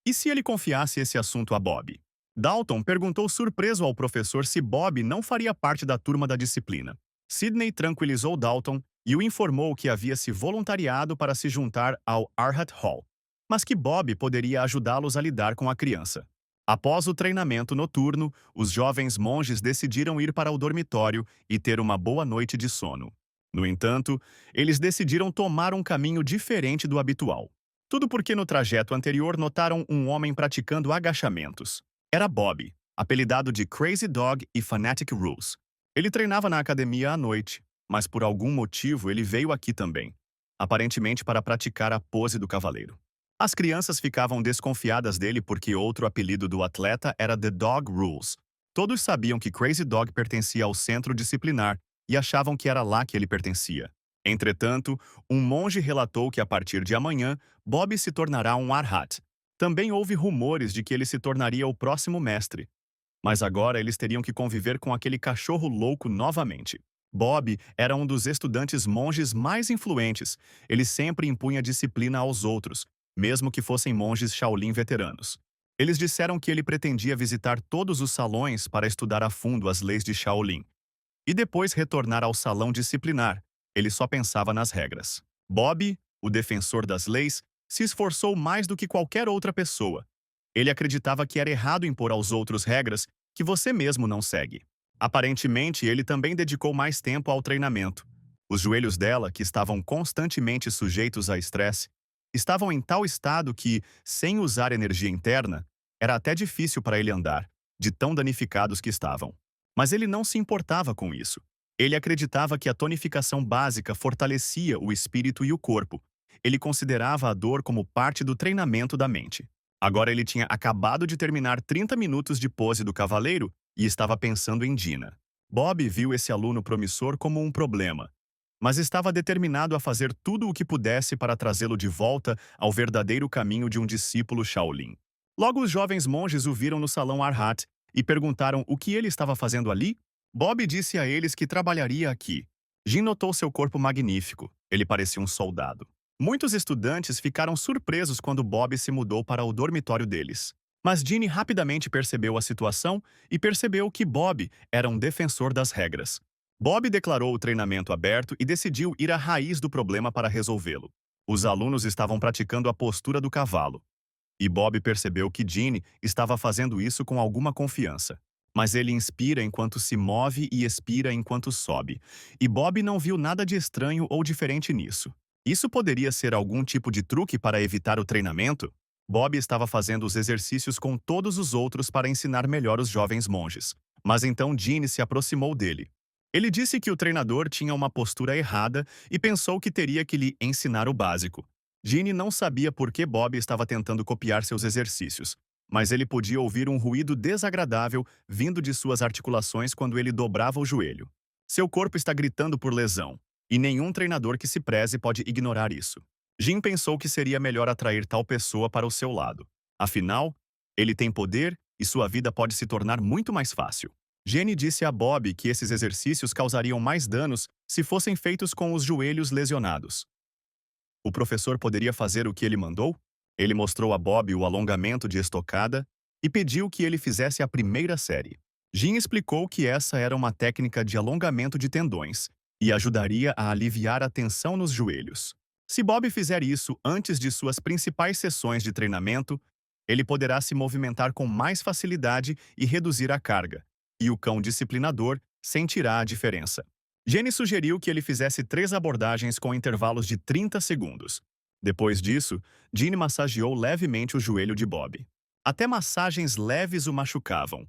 E se ele confiasse esse assunto a Bob? Dalton perguntou surpreso ao professor se Bob não faria parte da turma da disciplina. Sidney tranquilizou Dalton e o informou que havia se voluntariado para se juntar ao Arhat Hall, mas que Bob poderia ajudá-los a lidar com a criança. Após o treinamento noturno, os jovens monges decidiram ir para o dormitório e ter uma boa noite de sono. No entanto, eles decidiram tomar um caminho diferente do habitual. Tudo porque no trajeto anterior notaram um homem praticando agachamentos. Era Bob, apelidado de Crazy Dog e Fanatic Rules. Ele treinava na academia à noite, mas por algum motivo ele veio aqui também, aparentemente para praticar a pose do cavaleiro. As crianças ficavam desconfiadas dele porque outro apelido do atleta era The Dog Rules. Todos sabiam que Crazy Dog pertencia ao centro disciplinar e achavam que era lá que ele pertencia. Entretanto, um monge relatou que a partir de amanhã, Bob se tornará um Arhat. Também houve rumores de que ele se tornaria o próximo mestre. Mas agora eles teriam que conviver com aquele cachorro louco novamente. Bob era um dos estudantes monges mais influentes. Ele sempre impunha disciplina aos outros, mesmo que fossem monges Shaolin veteranos. Eles disseram que ele pretendia visitar todos os salões para estudar a fundo as leis de Shaolin e depois retornar ao salão disciplinar. Ele só pensava nas regras. Bob, o defensor das leis, se esforçou mais do que qualquer outra pessoa. Ele acreditava que era errado impor aos outros regras que você mesmo não segue. Aparentemente, ele também dedicou mais tempo ao treinamento. Os joelhos dela, que estavam constantemente sujeitos a estresse, estavam em tal estado que, sem usar energia interna, era até difícil para ele andar, de tão danificados que estavam. Mas ele não se importava com isso. Ele acreditava que a tonificação básica fortalecia o espírito e o corpo. Ele considerava a dor como parte do treinamento da mente. Agora ele tinha acabado de terminar 30 minutos de pose do cavaleiro e estava pensando em Dina. Bob viu esse aluno promissor como um problema, mas estava determinado a fazer tudo o que pudesse para trazê-lo de volta ao verdadeiro caminho de um discípulo Shaolin. Logo os jovens monges o viram no salão Arhat e perguntaram o que ele estava fazendo ali. Bob disse a eles que trabalharia aqui. Jin notou seu corpo magnífico. Ele parecia um soldado. Muitos estudantes ficaram surpresos quando Bob se mudou para o dormitório deles. Mas Ginny rapidamente percebeu a situação e percebeu que Bob era um defensor das regras. Bob declarou o treinamento aberto e decidiu ir à raiz do problema para resolvê-lo. Os alunos estavam praticando a postura do cavalo. E Bob percebeu que Ginny estava fazendo isso com alguma confiança. Mas ele inspira enquanto se move e expira enquanto sobe. E Bob não viu nada de estranho ou diferente nisso. Isso poderia ser algum tipo de truque para evitar o treinamento? Bob estava fazendo os exercícios com todos os outros para ensinar melhor os jovens monges. Mas então Ginny se aproximou dele. Ele disse que o treinador tinha uma postura errada e pensou que teria que lhe ensinar o básico. Ginny não sabia por que Bob estava tentando copiar seus exercícios, mas ele podia ouvir um ruído desagradável vindo de suas articulações quando ele dobrava o joelho. Seu corpo está gritando por lesão, e nenhum treinador que se preze pode ignorar isso. Jin pensou que seria melhor atrair tal pessoa para o seu lado. Afinal, ele tem poder e sua vida pode se tornar muito mais fácil. Jenny disse a Bob que esses exercícios causariam mais danos se fossem feitos com os joelhos lesionados. O professor poderia fazer o que ele mandou? Ele mostrou a Bob o alongamento de estocada e pediu que ele fizesse a primeira série. Jin explicou que essa era uma técnica de alongamento de tendões e ajudaria a aliviar a tensão nos joelhos. Se Bob fizer isso antes de suas principais sessões de treinamento, ele poderá se movimentar com mais facilidade e reduzir a carga, e o cão disciplinador sentirá a diferença. Jenny sugeriu que ele fizesse 3 abordagens com intervalos de 30 segundos. Depois disso, Jean massageou levemente o joelho de Bob. Até massagens leves o machucavam.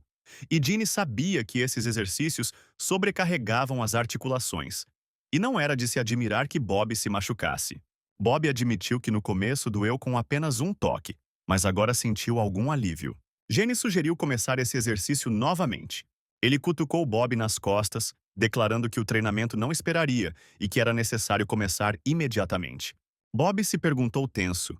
E Jean sabia que esses exercícios sobrecarregavam as articulações. E não era de se admirar que Bob se machucasse. Bob admitiu que no começo doeu com apenas um toque, mas agora sentiu algum alívio. Jenny sugeriu começar esse exercício novamente. Ele cutucou Bob nas costas, declarando que o treinamento não esperaria e que era necessário começar imediatamente. Bob se perguntou tenso.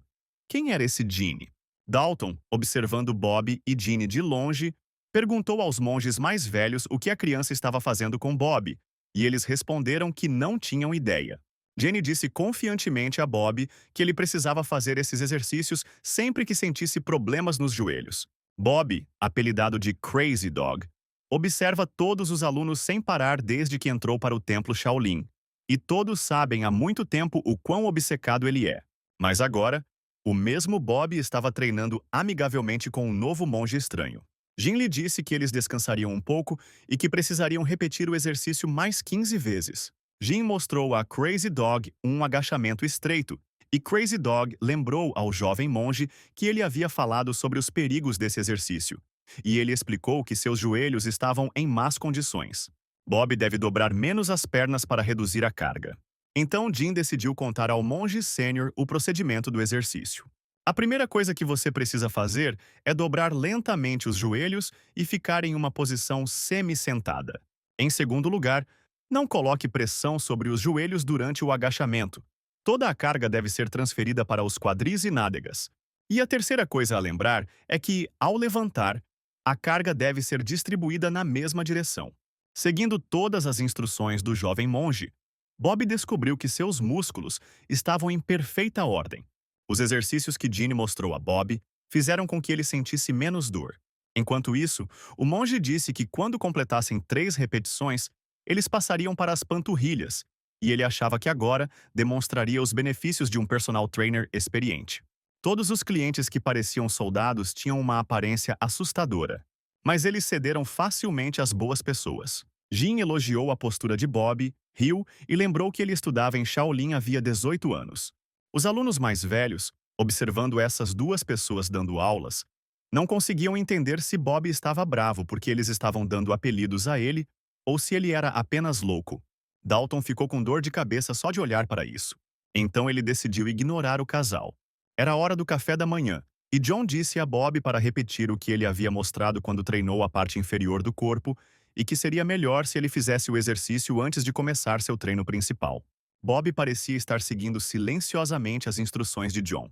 Quem era esse Gene? Dalton, observando Bob e Gene de longe, perguntou aos monges mais velhos o que a criança estava fazendo com Bob, e eles responderam que não tinham ideia. Jenny disse confiantemente a Bob que ele precisava fazer esses exercícios sempre que sentisse problemas nos joelhos. Bob, apelidado de Crazy Dog, observa todos os alunos sem parar desde que entrou para o templo Shaolin. E todos sabem há muito tempo o quão obcecado ele é. Mas agora, o mesmo Bob estava treinando amigavelmente com um novo monge estranho. Jin lhe disse que eles descansariam um pouco e que precisariam repetir o exercício mais 15 vezes. Jin mostrou a Crazy Dog um agachamento estreito, e Crazy Dog lembrou ao jovem monge que ele havia falado sobre os perigos desse exercício. E ele explicou que seus joelhos estavam em más condições. Bob deve dobrar menos as pernas para reduzir a carga. Então Jin decidiu contar ao monge sênior o procedimento do exercício. A primeira coisa que você precisa fazer é dobrar lentamente os joelhos e ficar em uma posição semi-sentada. Em segundo lugar, não coloque pressão sobre os joelhos durante o agachamento. Toda a carga deve ser transferida para os quadris e nádegas. E a terceira coisa a lembrar é que, ao levantar, a carga deve ser distribuída na mesma direção. Seguindo todas as instruções do jovem monge, Bob descobriu que seus músculos estavam em perfeita ordem. Os exercícios que Jean mostrou a Bob fizeram com que ele sentisse menos dor. Enquanto isso, o monge disse que quando completassem 3 repetições, eles passariam para as panturrilhas, e ele achava que agora demonstraria os benefícios de um personal trainer experiente. Todos os clientes que pareciam soldados tinham uma aparência assustadora, mas eles cederam facilmente às boas pessoas. Jin elogiou a postura de Bob, riu e lembrou que ele estudava em Shaolin havia 18 anos. Os alunos mais velhos, observando essas duas pessoas dando aulas, não conseguiam entender se Bob estava bravo porque eles estavam dando apelidos a ele ou se ele era apenas louco. Dalton ficou com dor de cabeça só de olhar para isso. Então ele decidiu ignorar o casal. Era hora do café da manhã, e John disse a Bob para repetir o que ele havia mostrado quando treinou a parte inferior do corpo e que seria melhor se ele fizesse o exercício antes de começar seu treino principal. Bob parecia estar seguindo silenciosamente as instruções de John.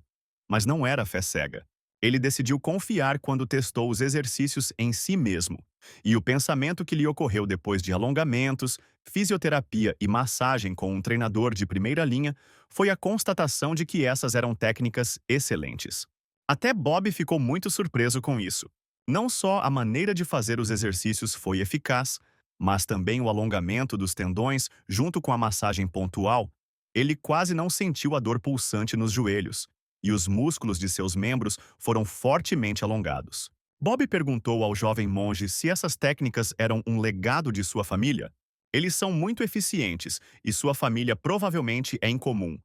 Mas não era fé cega. Ele decidiu confiar quando testou os exercícios em si mesmo. E o pensamento que lhe ocorreu depois de alongamentos, fisioterapia e massagem com um treinador de primeira linha foi a constatação de que essas eram técnicas excelentes. Até Bob ficou muito surpreso com isso. Não só a maneira de fazer os exercícios foi eficaz, mas também o alongamento dos tendões junto com a massagem pontual. Ele quase não sentiu a dor pulsante nos joelhos, e os músculos de seus membros foram fortemente alongados. Bob perguntou ao jovem monge se essas técnicas eram um legado de sua família. Eles são muito eficientes e sua família provavelmente é incomum.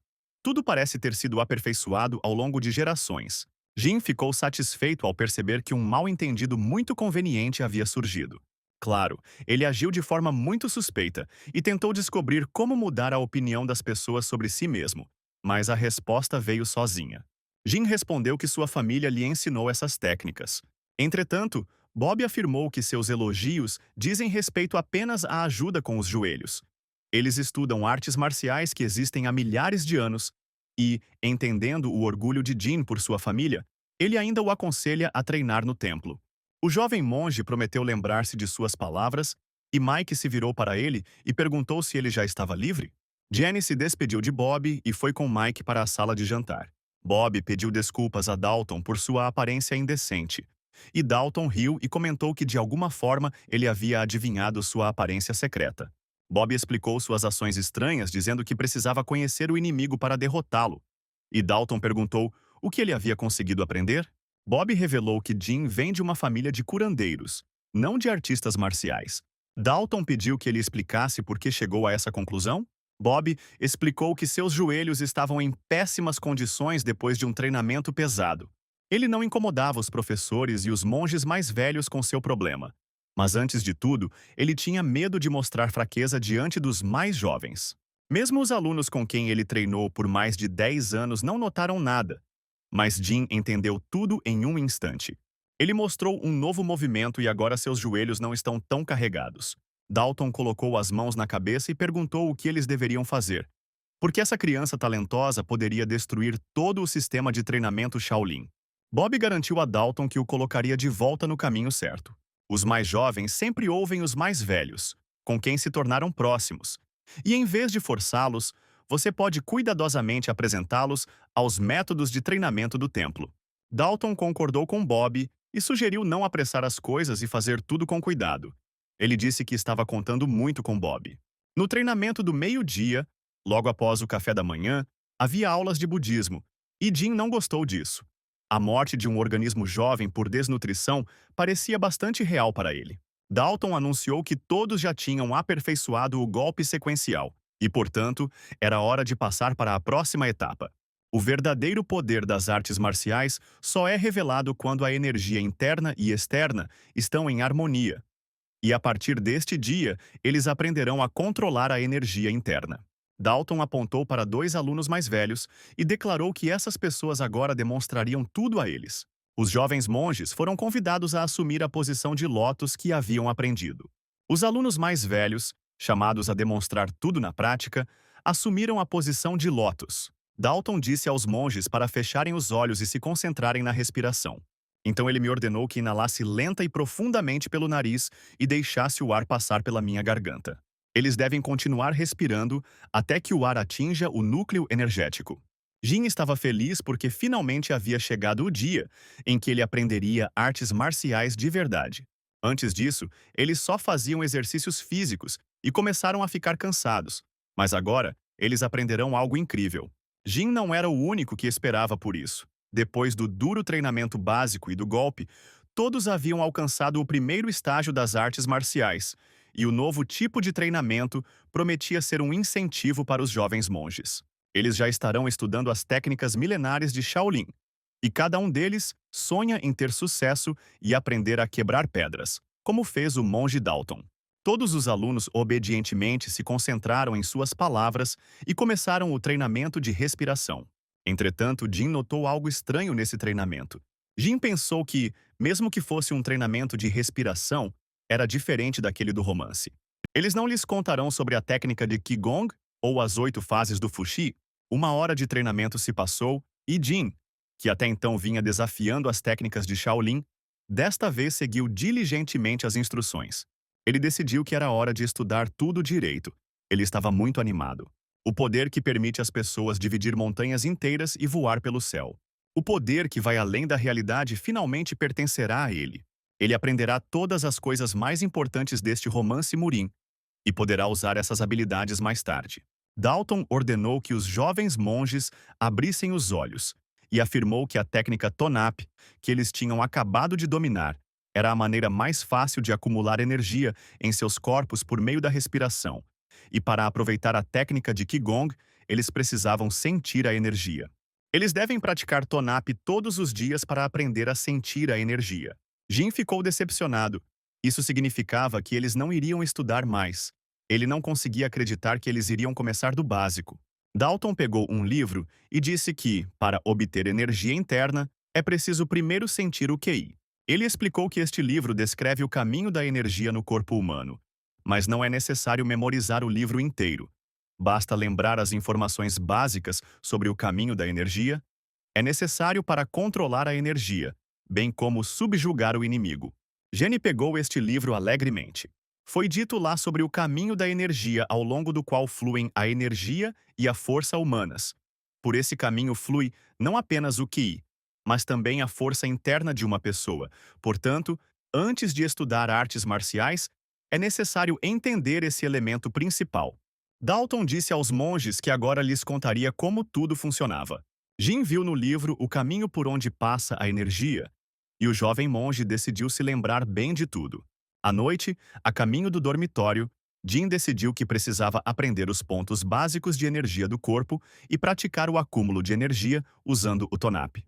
Tudo parece ter sido aperfeiçoado ao longo de gerações. Jin ficou satisfeito ao perceber que um mal-entendido muito conveniente havia surgido. Claro, ele agiu de forma muito suspeita e tentou descobrir como mudar a opinião das pessoas sobre si mesmo, mas a resposta veio sozinha. Jin respondeu que sua família lhe ensinou essas técnicas. Entretanto, Bob afirmou que seus elogios dizem respeito apenas à ajuda com os joelhos. Eles estudam artes marciais que existem há milhares de anos e, entendendo o orgulho de Jin por sua família, ele ainda o aconselha a treinar no templo. O jovem monge prometeu lembrar-se de suas palavras e Mike se virou para ele e perguntou se ele já estava livre. Jenny se despediu de Bob e foi com Mike para a sala de jantar. Bob pediu desculpas a Dalton por sua aparência indecente. E Dalton riu e comentou que de alguma forma ele havia adivinhado sua aparência secreta. Bob explicou suas ações estranhas, dizendo que precisava conhecer o inimigo para derrotá-lo. E Dalton perguntou o que ele havia conseguido aprender. Bob revelou que Jin vem de uma família de curandeiros, não de artistas marciais. Dalton pediu que ele explicasse por que chegou a essa conclusão. Bob explicou que seus joelhos estavam em péssimas condições depois de um treinamento pesado. Ele não incomodava os professores e os monges mais velhos com seu problema. Mas antes de tudo, ele tinha medo de mostrar fraqueza diante dos mais jovens. Mesmo os alunos com quem ele treinou por mais de 10 anos não notaram nada. Mas Jim entendeu tudo em um instante. Ele mostrou um novo movimento e agora seus joelhos não estão tão carregados. Dalton colocou as mãos na cabeça e perguntou o que eles deveriam fazer. Porque essa criança talentosa poderia destruir todo o sistema de treinamento Shaolin. Bob garantiu a Dalton que o colocaria de volta no caminho certo. Os mais jovens sempre ouvem os mais velhos, com quem se tornaram próximos. E em vez de forçá-los, você pode cuidadosamente apresentá-los aos métodos de treinamento do templo. Dalton concordou com Bob e sugeriu não apressar as coisas e fazer tudo com cuidado. Ele disse que estava contando muito com Bob. No treinamento do meio-dia, logo após o café da manhã, havia aulas de budismo, e Jim não gostou disso. A morte de um organismo jovem por desnutrição parecia bastante real para ele. Dalton anunciou que todos já tinham aperfeiçoado o golpe sequencial, e, portanto, era hora de passar para a próxima etapa. O verdadeiro poder das artes marciais só é revelado quando a energia interna e externa estão em harmonia. E a partir deste dia, eles aprenderão a controlar a energia interna. Dalton apontou para dois alunos mais velhos e declarou que essas pessoas agora demonstrariam tudo a eles. Os jovens monges foram convidados a assumir a posição de lótus que haviam aprendido. Os alunos mais velhos, chamados a demonstrar tudo na prática, assumiram a posição de lótus. Dalton disse aos monges para fecharem os olhos e se concentrarem na respiração. Então ele me ordenou que inalasse lenta e profundamente pelo nariz e deixasse o ar passar pela minha garganta. Eles devem continuar respirando até que o ar atinja o núcleo energético. Jin estava feliz porque finalmente havia chegado o dia em que ele aprenderia artes marciais de verdade. Antes disso, eles só faziam exercícios físicos e começaram a ficar cansados. Mas agora, eles aprenderão algo incrível. Jin não era o único que esperava por isso. Depois do duro treinamento básico e do golpe, todos haviam alcançado o primeiro estágio das artes marciais, e o novo tipo de treinamento prometia ser um incentivo para os jovens monges. Eles já estarão estudando as técnicas milenares de Shaolin, e cada um deles sonha em ter sucesso e aprender a quebrar pedras, como fez o monge Dalton. Todos os alunos obedientemente se concentraram em suas palavras e começaram o treinamento de respiração. Entretanto, Jin notou algo estranho nesse treinamento. Jin pensou que, mesmo que fosse um treinamento de respiração, era diferente daquele do romance. Eles não lhes contarão sobre a técnica de Qigong ou as 8 fases do Fuxi. Uma hora de treinamento se passou e Jin, que até então vinha desafiando as técnicas de Shaolin, desta vez seguiu diligentemente as instruções. Ele decidiu que era hora de estudar tudo direito. Ele estava muito animado. O poder que permite às pessoas dividir montanhas inteiras e voar pelo céu. O poder que vai além da realidade finalmente pertencerá a ele. Ele aprenderá todas as coisas mais importantes deste romance Murim e poderá usar essas habilidades mais tarde. Dalton ordenou que os jovens monges abrissem os olhos e afirmou que a técnica Tonap, que eles tinham acabado de dominar, era a maneira mais fácil de acumular energia em seus corpos por meio da respiração. E para aproveitar a técnica de Qigong, eles precisavam sentir a energia. Eles devem praticar Tonap todos os dias para aprender a sentir a energia. Jin ficou decepcionado. Isso significava que eles não iriam estudar mais. Ele não conseguia acreditar que eles iriam começar do básico. Dalton pegou um livro e disse que, para obter energia interna, é preciso primeiro sentir o QI. Ele explicou que este livro descreve o caminho da energia no corpo humano, mas não é necessário memorizar o livro inteiro. Basta lembrar as informações básicas sobre o caminho da energia. É necessário para controlar a energia, bem como subjugar o inimigo. Jenny pegou este livro alegremente. Foi dito lá sobre o caminho da energia ao longo do qual fluem a energia e a força humanas. Por esse caminho flui não apenas o Qi, mas também a força interna de uma pessoa. Portanto, antes de estudar artes marciais, é necessário entender esse elemento principal. Dalton disse aos monges que agora lhes contaria como tudo funcionava. Jin viu no livro o caminho por onde passa a energia, e o jovem monge decidiu se lembrar bem de tudo. À noite, a caminho do dormitório, Jin decidiu que precisava aprender os pontos básicos de energia do corpo e praticar o acúmulo de energia usando o Tonap.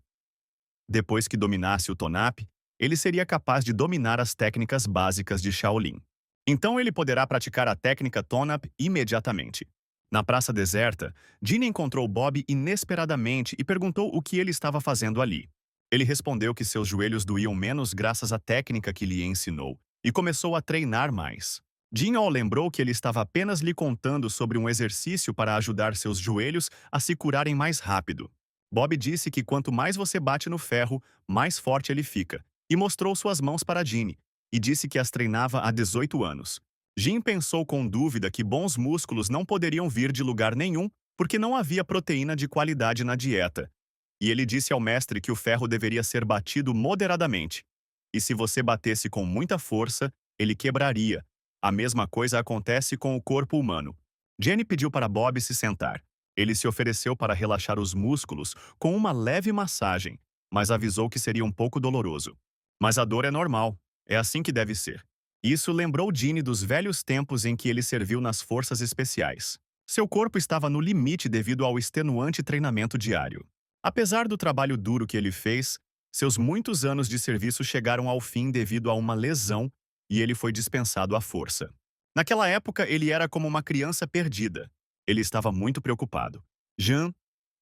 Depois que dominasse o Tonap, ele seria capaz de dominar as técnicas básicas de Shaolin. Então ele poderá praticar a técnica Tonap imediatamente. Na praça deserta, Jin encontrou Bob inesperadamente e perguntou o que ele estava fazendo ali. Ele respondeu que seus joelhos doíam menos graças à técnica que lhe ensinou e começou a treinar mais. Jin o lembrou que ele estava apenas lhe contando sobre um exercício para ajudar seus joelhos a se curarem mais rápido. Bob disse que quanto mais você bate no ferro, mais forte ele fica, e mostrou suas mãos para Ginny, e disse que as treinava há 18 anos. Jin pensou com dúvida que bons músculos não poderiam vir de lugar nenhum porque não havia proteína de qualidade na dieta. E ele disse ao mestre que o ferro deveria ser batido moderadamente. E se você batesse com muita força, ele quebraria. A mesma coisa acontece com o corpo humano. Jenny pediu para Bob se sentar. Ele se ofereceu para relaxar os músculos com uma leve massagem, mas avisou que seria um pouco doloroso. Mas a dor é normal, é assim que deve ser. Isso lembrou Ginny dos velhos tempos em que ele serviu nas forças especiais. Seu corpo estava no limite devido ao extenuante treinamento diário. Apesar do trabalho duro que ele fez, seus muitos anos de serviço chegaram ao fim devido a uma lesão e ele foi dispensado à força. Naquela época, ele era como uma criança perdida. Ele estava muito preocupado. Jean,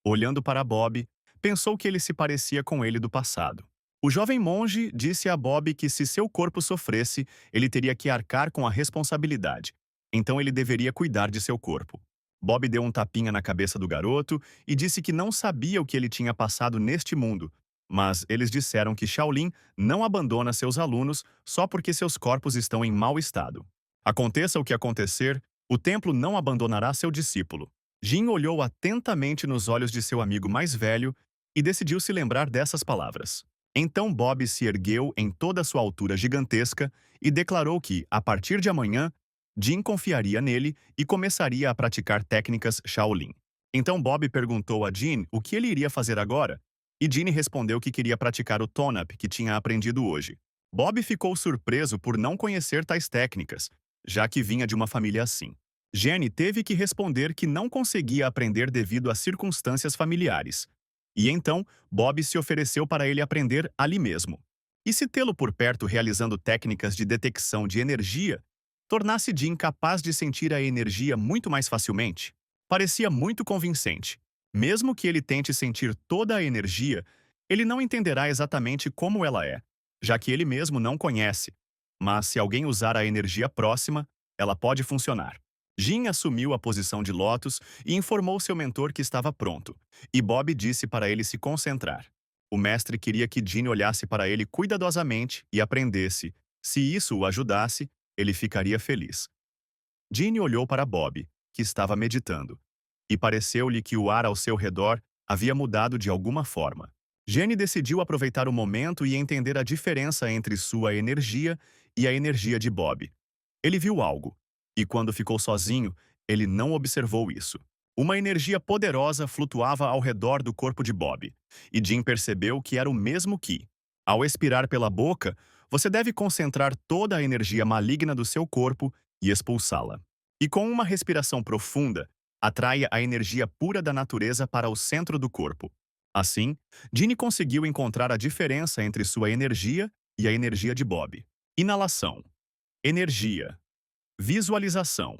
olhando para Bob, pensou que ele se parecia com ele do passado. O jovem monge disse a Bob que se seu corpo sofresse, ele teria que arcar com a responsabilidade. Então ele deveria cuidar de seu corpo. Bob deu um tapinha na cabeça do garoto e disse que não sabia o que ele tinha passado neste mundo, mas eles disseram que Shaolin não abandona seus alunos só porque seus corpos estão em mau estado. Aconteça o que acontecer, o templo não abandonará seu discípulo. Jin olhou atentamente nos olhos de seu amigo mais velho e decidiu se lembrar dessas palavras. Então Bob se ergueu em toda a sua altura gigantesca e declarou que, a partir de amanhã, Jin confiaria nele e começaria a praticar técnicas Shaolin. Então Bob perguntou a Jin o que ele iria fazer agora, e Jin respondeu que queria praticar o Tonap que tinha aprendido hoje. Bob ficou surpreso por não conhecer tais técnicas, já que vinha de uma família assim. Jenny teve que responder que não conseguia aprender devido a circunstâncias familiares. E então, Bob se ofereceu para ele aprender ali mesmo. E se tê-lo por perto realizando técnicas de detecção de energia, tornasse Jin capaz de sentir a energia muito mais facilmente? Parecia muito convincente. Mesmo que ele tente sentir toda a energia, ele não entenderá exatamente como ela é, já que ele mesmo não conhece. Mas se alguém usar a energia próxima, ela pode funcionar. Jin assumiu a posição de lótus e informou seu mentor que estava pronto, e Bob disse para ele se concentrar. O mestre queria que Jin olhasse para ele cuidadosamente e aprendesse. Se isso o ajudasse, ele ficaria feliz. Jin olhou para Bob, que estava meditando, e pareceu-lhe que o ar ao seu redor havia mudado de alguma forma. Jenny decidiu aproveitar o momento e entender a diferença entre sua energia e a energia de Bob. Ele viu algo, e quando ficou sozinho, ele não observou isso. Uma energia poderosa flutuava ao redor do corpo de Bob, e Jim percebeu que era o mesmo que, ao expirar pela boca, você deve concentrar toda a energia maligna do seu corpo e expulsá-la. E com uma respiração profunda, atraia a energia pura da natureza para o centro do corpo. Assim, Ginny conseguiu encontrar a diferença entre sua energia e a energia de Bob. Inalação. Energia. Visualização.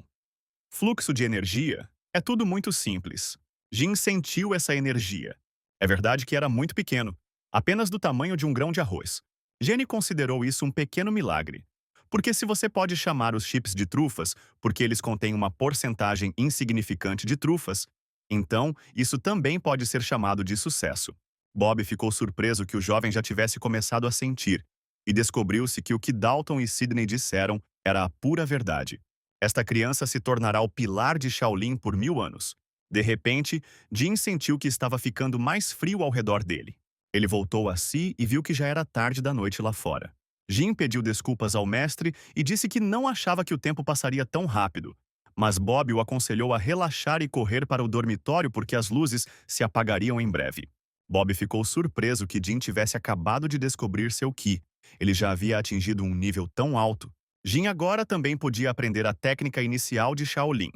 Fluxo de energia. É tudo muito simples. Jin sentiu essa energia. É verdade que era muito pequeno, apenas do tamanho de um grão de arroz. Jenny considerou isso um pequeno milagre. Porque se você pode chamar os chips de trufas porque eles contêm uma porcentagem insignificante de trufas, então isso também pode ser chamado de sucesso. Bob ficou surpreso que o jovem já tivesse começado a sentir, e descobriu-se que o que Dalton e Sidney disseram era a pura verdade. Esta criança se tornará o pilar de Shaolin por 1000 anos. De repente, Jin sentiu que estava ficando mais frio ao redor dele. Ele voltou a si e viu que já era tarde da noite lá fora. Jin pediu desculpas ao mestre e disse que não achava que o tempo passaria tão rápido. Mas Bob o aconselhou a relaxar e correr para o dormitório porque as luzes se apagariam em breve. Bob ficou surpreso que Jin tivesse acabado de descobrir seu Ki. Ele já havia atingido um nível tão alto. Jin agora também podia aprender a técnica inicial de Shaolin,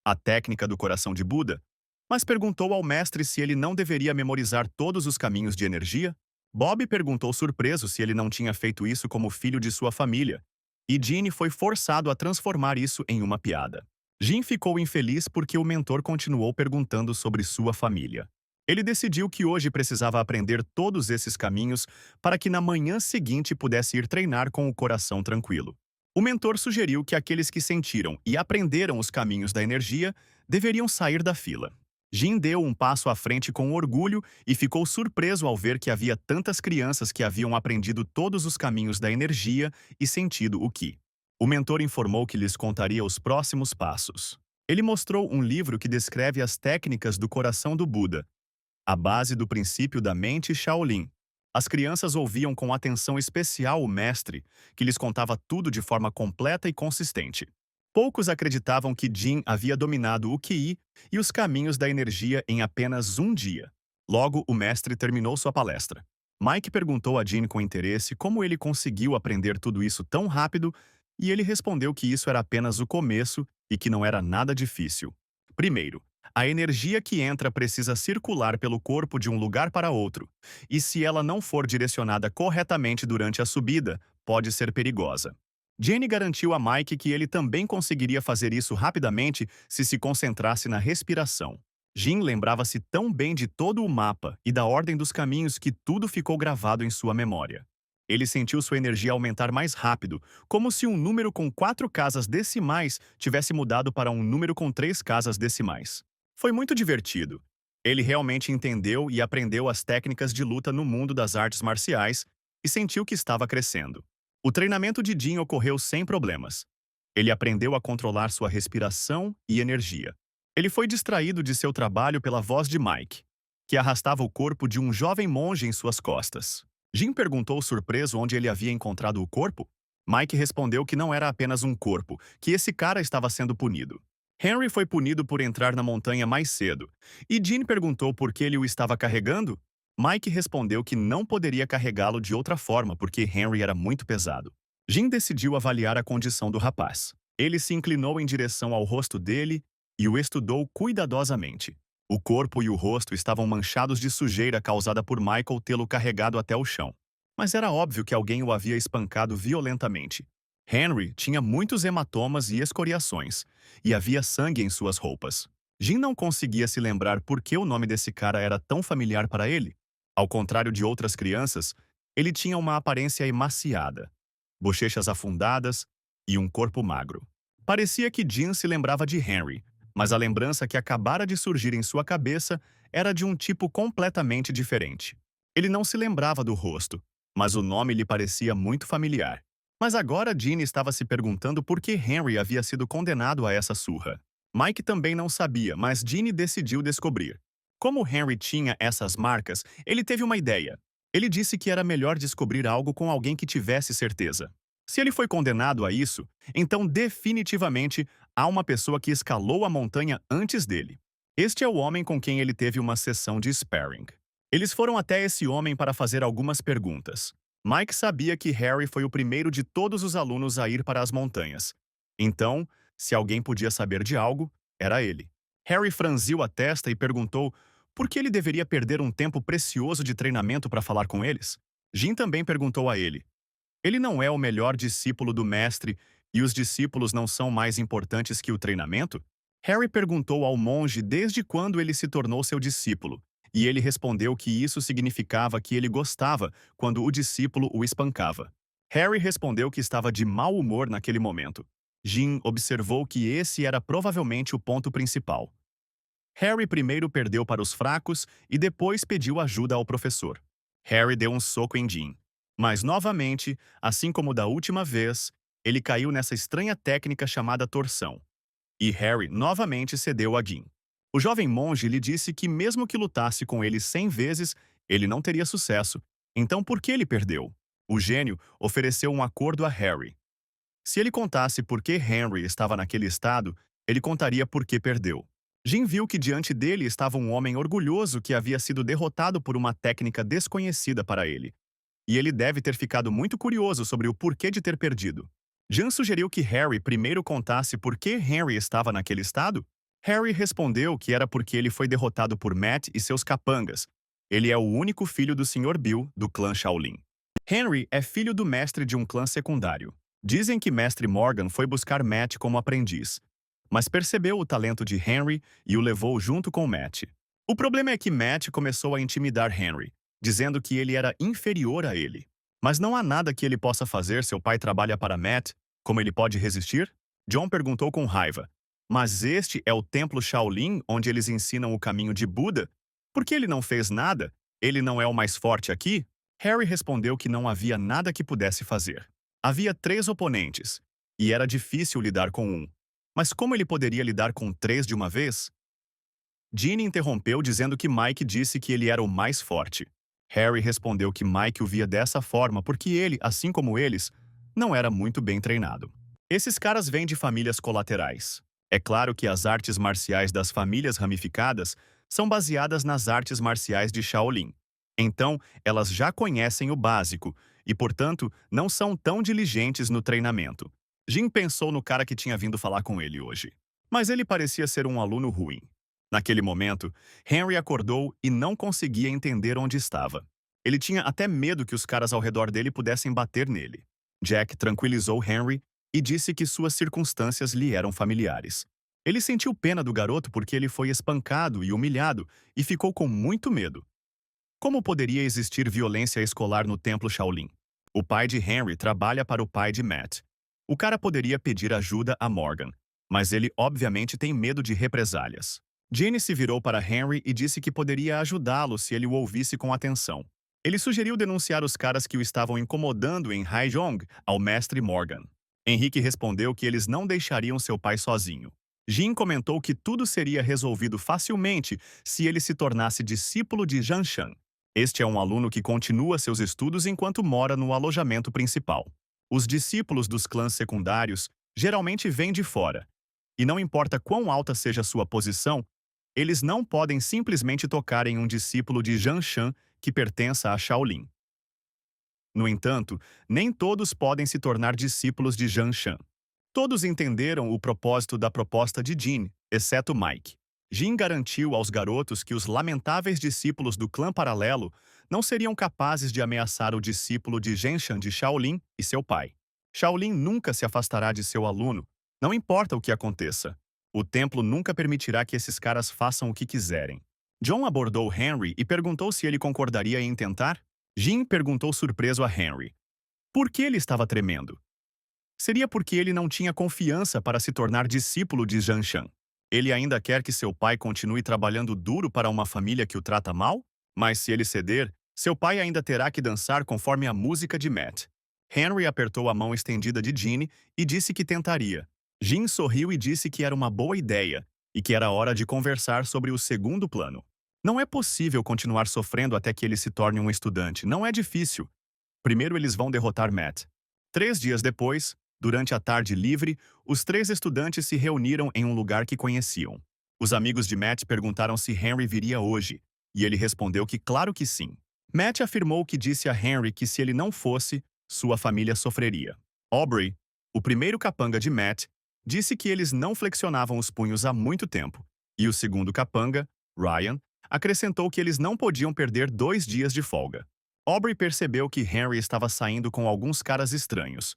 a técnica do coração de Buda, mas perguntou ao mestre se ele não deveria memorizar todos os caminhos de energia. Bob perguntou surpreso se ele não tinha feito isso como filho de sua família, e Jin foi forçado a transformar isso em uma piada. Jin ficou infeliz porque o mentor continuou perguntando sobre sua família. Ele decidiu que hoje precisava aprender todos esses caminhos para que na manhã seguinte pudesse ir treinar com o coração tranquilo. O mentor sugeriu que aqueles que sentiram e aprenderam os caminhos da energia deveriam sair da fila. Jin deu um passo à frente com orgulho e ficou surpreso ao ver que havia tantas crianças que haviam aprendido todos os caminhos da energia e sentido o ki. O mentor informou que lhes contaria os próximos passos. Ele mostrou um livro que descreve as técnicas do coração do Buda, a base do princípio da mente Shaolin. As crianças ouviam com atenção especial o mestre, que lhes contava tudo de forma completa e consistente. Poucos acreditavam que Jin havia dominado o Ki e os caminhos da energia em apenas um dia. Logo, o mestre terminou sua palestra. Mike perguntou a Jin com interesse como ele conseguiu aprender tudo isso tão rápido, e ele respondeu que isso era apenas o começo e que não era nada difícil. Primeiro, a energia que entra precisa circular pelo corpo de um lugar para outro, e se ela não for direcionada corretamente durante a subida, pode ser perigosa. Jenny garantiu a Mike que ele também conseguiria fazer isso rapidamente se concentrasse na respiração. Jin lembrava-se tão bem de todo o mapa e da ordem dos caminhos que tudo ficou gravado em sua memória. Ele sentiu sua energia aumentar mais rápido, como se um número com 4 casas decimais tivesse mudado para um número com 3 casas decimais. Foi muito divertido. Ele realmente entendeu e aprendeu as técnicas de luta no mundo das artes marciais e sentiu que estava crescendo. O treinamento de Jin ocorreu sem problemas. Ele aprendeu a controlar sua respiração e energia. Ele foi distraído de seu trabalho pela voz de Mike, que arrastava o corpo de um jovem monge em suas costas. Jin perguntou surpreso onde ele havia encontrado o corpo. Mike respondeu que não era apenas um corpo, que esse cara estava sendo punido. Henry foi punido por entrar na montanha mais cedo, e Jin perguntou por que ele o estava carregando. Mike respondeu que não poderia carregá-lo de outra forma porque Henry era muito pesado. Jin decidiu avaliar a condição do rapaz. Ele se inclinou em direção ao rosto dele e o estudou cuidadosamente. O corpo e o rosto estavam manchados de sujeira causada por Michael tê-lo carregado até o chão. Mas era óbvio que alguém o havia espancado violentamente. Henry tinha muitos hematomas e escoriações, e havia sangue em suas roupas. Jin não conseguia se lembrar por que o nome desse cara era tão familiar para ele. Ao contrário de outras crianças, ele tinha uma aparência emaciada, bochechas afundadas e um corpo magro. Parecia que Jin se lembrava de Henry, mas a lembrança que acabara de surgir em sua cabeça era de um tipo completamente diferente. Ele não se lembrava do rosto, mas o nome lhe parecia muito familiar. Mas agora Jin estava se perguntando por que Henry havia sido condenado a essa surra. Mike também não sabia, mas Jin decidiu descobrir. Como Henry tinha essas marcas, ele teve uma ideia. Ele disse que era melhor descobrir algo com alguém que tivesse certeza. Se ele foi condenado a isso, então definitivamente há uma pessoa que escalou a montanha antes dele. Este é o homem com quem ele teve uma sessão de sparring. Eles foram até esse homem para fazer algumas perguntas. Mike sabia que Harry foi o primeiro de todos os alunos a ir para as montanhas. Então, se alguém podia saber de algo, era ele. Harry franziu a testa e perguntou por que ele deveria perder um tempo precioso de treinamento para falar com eles. Jin também perguntou a ele. Ele não é o melhor discípulo do mestre e os discípulos não são mais importantes que o treinamento? Harry perguntou ao monge desde quando ele se tornou seu discípulo, e ele respondeu que isso significava que ele gostava quando o discípulo o espancava. Harry respondeu que estava de mau humor naquele momento. Jin observou que esse era provavelmente o ponto principal. Harry primeiro perdeu para os fracos e depois pediu ajuda ao professor. Harry deu um soco em Jin. Mas, novamente, assim como da última vez, ele caiu nessa estranha técnica chamada torção. E Harry novamente cedeu a Jin. O jovem monge lhe disse que mesmo que lutasse com ele 100 vezes, ele não teria sucesso. Então por que ele perdeu? O gênio ofereceu um acordo a Harry. Se ele contasse por que Henry estava naquele estado, ele contaria por que perdeu. Jin viu que diante dele estava um homem orgulhoso que havia sido derrotado por uma técnica desconhecida para ele. E ele deve ter ficado muito curioso sobre o porquê de ter perdido. Jean sugeriu que Harry primeiro contasse por que Henry estava naquele estado. Harry respondeu que era porque ele foi derrotado por Matt e seus capangas. Ele é o único filho do Sr. Bill, do clã Shaolin. Henry é filho do mestre de um clã secundário. Dizem que mestre Morgan foi buscar Matt como aprendiz, mas percebeu o talento de Henry e o levou junto com Matt. O problema é que Matt começou a intimidar Henry, dizendo que ele era inferior a ele. Mas não há nada que ele possa fazer, seu pai trabalha para Matt. Como ele pode resistir? John perguntou com raiva. Mas este é o templo Shaolin onde eles ensinam o caminho de Buda? Por que ele não fez nada? Ele não é o mais forte aqui? Harry respondeu que não havia nada que pudesse fazer. Havia 3 oponentes, e era difícil lidar com um. Mas como ele poderia lidar com 3 de uma vez? Ginny interrompeu dizendo que Mike disse que ele era o mais forte. Harry respondeu que Mike o via dessa forma porque ele, assim como eles, não era muito bem treinado. Esses caras vêm de famílias colaterais. É claro que as artes marciais das famílias ramificadas são baseadas nas artes marciais de Shaolin. Então, elas já conhecem o básico e, portanto, não são tão diligentes no treinamento. Jin pensou no cara que tinha vindo falar com ele hoje. Mas ele parecia ser um aluno ruim. Naquele momento, Henry acordou e não conseguia entender onde estava. Ele tinha até medo que os caras ao redor dele pudessem bater nele. Jack tranquilizou Henry e disse que suas circunstâncias lhe eram familiares. Ele sentiu pena do garoto porque ele foi espancado e humilhado e ficou com muito medo. Como poderia existir violência escolar no templo Shaolin? O pai de Henry trabalha para o pai de Matt. O cara poderia pedir ajuda a Morgan, mas ele obviamente tem medo de represálias. Ginny se virou para Henry e disse que poderia ajudá-lo se ele o ouvisse com atenção. Ele sugeriu denunciar os caras que o estavam incomodando em Haijong ao mestre Morgan. Henrique respondeu que eles não deixariam seu pai sozinho. Jin comentou que tudo seria resolvido facilmente se ele se tornasse discípulo de Zhan Shan. Este é um aluno que continua seus estudos enquanto mora no alojamento principal. Os discípulos dos clãs secundários geralmente vêm de fora. E não importa quão alta seja sua posição, eles não podem simplesmente tocar em um discípulo de Zhan Shan que pertença a Shaolin. No entanto, nem todos podem se tornar discípulos de Zhan Shan. Todos entenderam o propósito da proposta de Jin, exceto Mike. Jin garantiu aos garotos que os lamentáveis discípulos do clã paralelo não seriam capazes de ameaçar o discípulo de Zhenshan de Shaolin e seu pai. Shaolin nunca se afastará de seu aluno, não importa o que aconteça. O templo nunca permitirá que esses caras façam o que quiserem. John abordou Henry e perguntou se ele concordaria em tentar. Jin perguntou surpreso a Henry. Por que ele estava tremendo? Seria porque ele não tinha confiança para se tornar discípulo de Zhan Shan. Ele ainda quer que seu pai continue trabalhando duro para uma família que o trata mal? Mas se ele ceder, seu pai ainda terá que dançar conforme a música de Matt. Henry apertou a mão estendida de Ginny e disse que tentaria. Jin sorriu e disse que era uma boa ideia e que era hora de conversar sobre o segundo plano. Não é possível continuar sofrendo até que ele se torne um estudante. Não é difícil. Primeiro eles vão derrotar Matt. 3 dias depois, durante a tarde livre, os 3 estudantes se reuniram em um lugar que conheciam. Os amigos de Matt perguntaram se Henry viria hoje, e ele respondeu que claro que sim. Matt afirmou que disse a Henry que se ele não fosse, sua família sofreria. Aubrey, o primeiro capanga de Matt, disse que eles não flexionavam os punhos há muito tempo, e o segundo capanga, Ryan, acrescentou que eles não podiam perder 2 dias de folga. Aubrey percebeu que Henry estava saindo com alguns caras estranhos.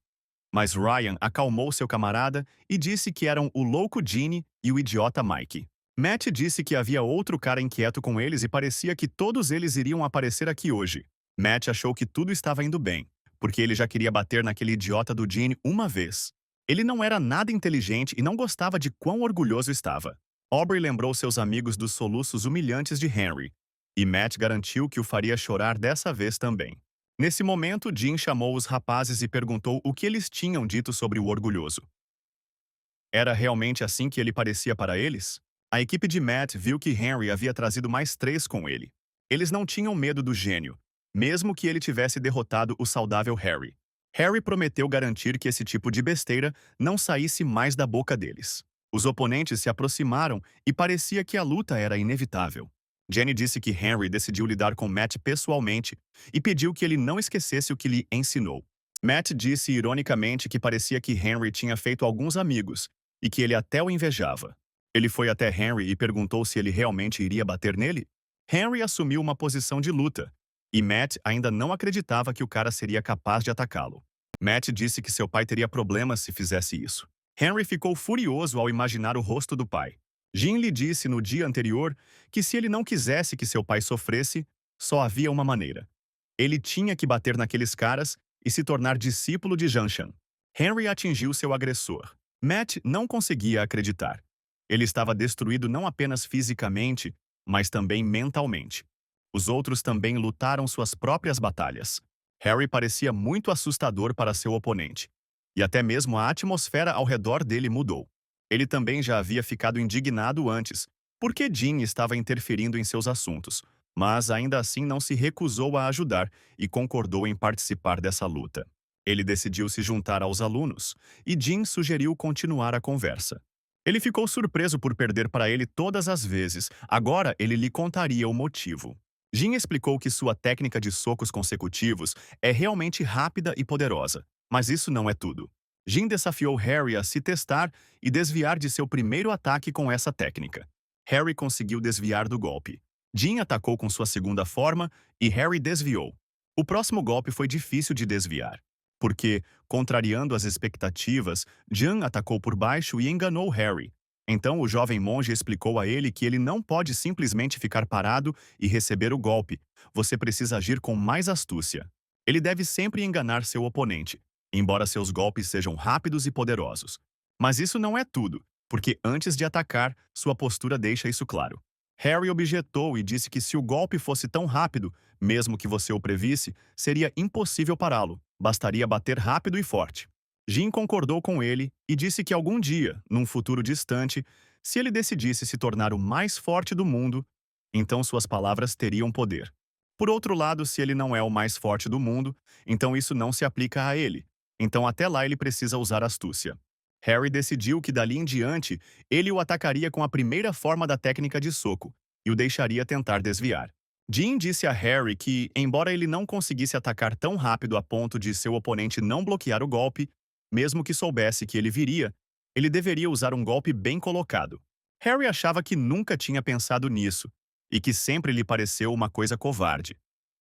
Mas Ryan acalmou seu camarada e disse que eram o louco Ginny e o idiota Mike. Matt disse que havia outro cara inquieto com eles e parecia que todos eles iriam aparecer aqui hoje. Matt achou que tudo estava indo bem, porque ele já queria bater naquele idiota do Ginny uma vez. Ele não era nada inteligente e não gostava de quão orgulhoso estava. Aubrey lembrou seus amigos dos soluços humilhantes de Henry, e Matt garantiu que o faria chorar dessa vez também. Nesse momento, Jin chamou os rapazes e perguntou o que eles tinham dito sobre o orgulhoso. Era realmente assim que ele parecia para eles? A equipe de Matt viu que Henry havia trazido mais 3 com ele. Eles não tinham medo do gênio, mesmo que ele tivesse derrotado o saudável Harry. Harry prometeu garantir que esse tipo de besteira não saísse mais da boca deles. Os oponentes se aproximaram e parecia que a luta era inevitável. Jenny disse que Henry decidiu lidar com Matt pessoalmente e pediu que ele não esquecesse o que lhe ensinou. Matt disse ironicamente que parecia que Henry tinha feito alguns amigos e que ele até o invejava. Ele foi até Henry e perguntou se ele realmente iria bater nele. Henry assumiu uma posição de luta e Matt ainda não acreditava que o cara seria capaz de atacá-lo. Matt disse que seu pai teria problemas se fizesse isso. Henry ficou furioso ao imaginar o rosto do pai. Jin lhe disse no dia anterior que se ele não quisesse que seu pai sofresse, só havia uma maneira. Ele tinha que bater naqueles caras e se tornar discípulo de Janshan. Henry atingiu seu agressor. Matt não conseguia acreditar. Ele estava destruído não apenas fisicamente, mas também mentalmente. Os outros também lutaram suas próprias batalhas. Harry parecia muito assustador para seu oponente. E até mesmo a atmosfera ao redor dele mudou. Ele também já havia ficado indignado antes, porque Jin estava interferindo em seus assuntos, mas ainda assim não se recusou a ajudar e concordou em participar dessa luta. Ele decidiu se juntar aos alunos, e Jin sugeriu continuar a conversa. Ele ficou surpreso por perder para ele todas as vezes, agora ele lhe contaria o motivo. Jin explicou que sua técnica de socos consecutivos é realmente rápida e poderosa, mas isso não é tudo. Jin desafiou Harry a se testar e desviar de seu primeiro ataque com essa técnica. Harry conseguiu desviar do golpe. Jin atacou com sua segunda forma e Harry desviou. O próximo golpe foi difícil de desviar, porque, contrariando as expectativas, Jan atacou por baixo e enganou Harry. Então o jovem monge explicou a ele que ele não pode simplesmente ficar parado e receber o golpe. Você precisa agir com mais astúcia. Ele deve sempre enganar seu oponente, embora seus golpes sejam rápidos e poderosos. Mas isso não é tudo, porque antes de atacar, sua postura deixa isso claro. Harry objetou e disse que se o golpe fosse tão rápido, mesmo que você o previsse, seria impossível pará-lo. Bastaria bater rápido e forte. Jin concordou com ele e disse que algum dia, num futuro distante, se ele decidisse se tornar o mais forte do mundo, então suas palavras teriam poder. Por outro lado, se ele não é o mais forte do mundo, então isso não se aplica a ele. Então até lá ele precisa usar astúcia. Harry decidiu que dali em diante, ele o atacaria com a primeira forma da técnica de soco e o deixaria tentar desviar. Jin disse a Harry que, embora ele não conseguisse atacar tão rápido a ponto de seu oponente não bloquear o golpe, mesmo que soubesse que ele viria, ele deveria usar um golpe bem colocado. Harry achava que nunca tinha pensado nisso e que sempre lhe pareceu uma coisa covarde.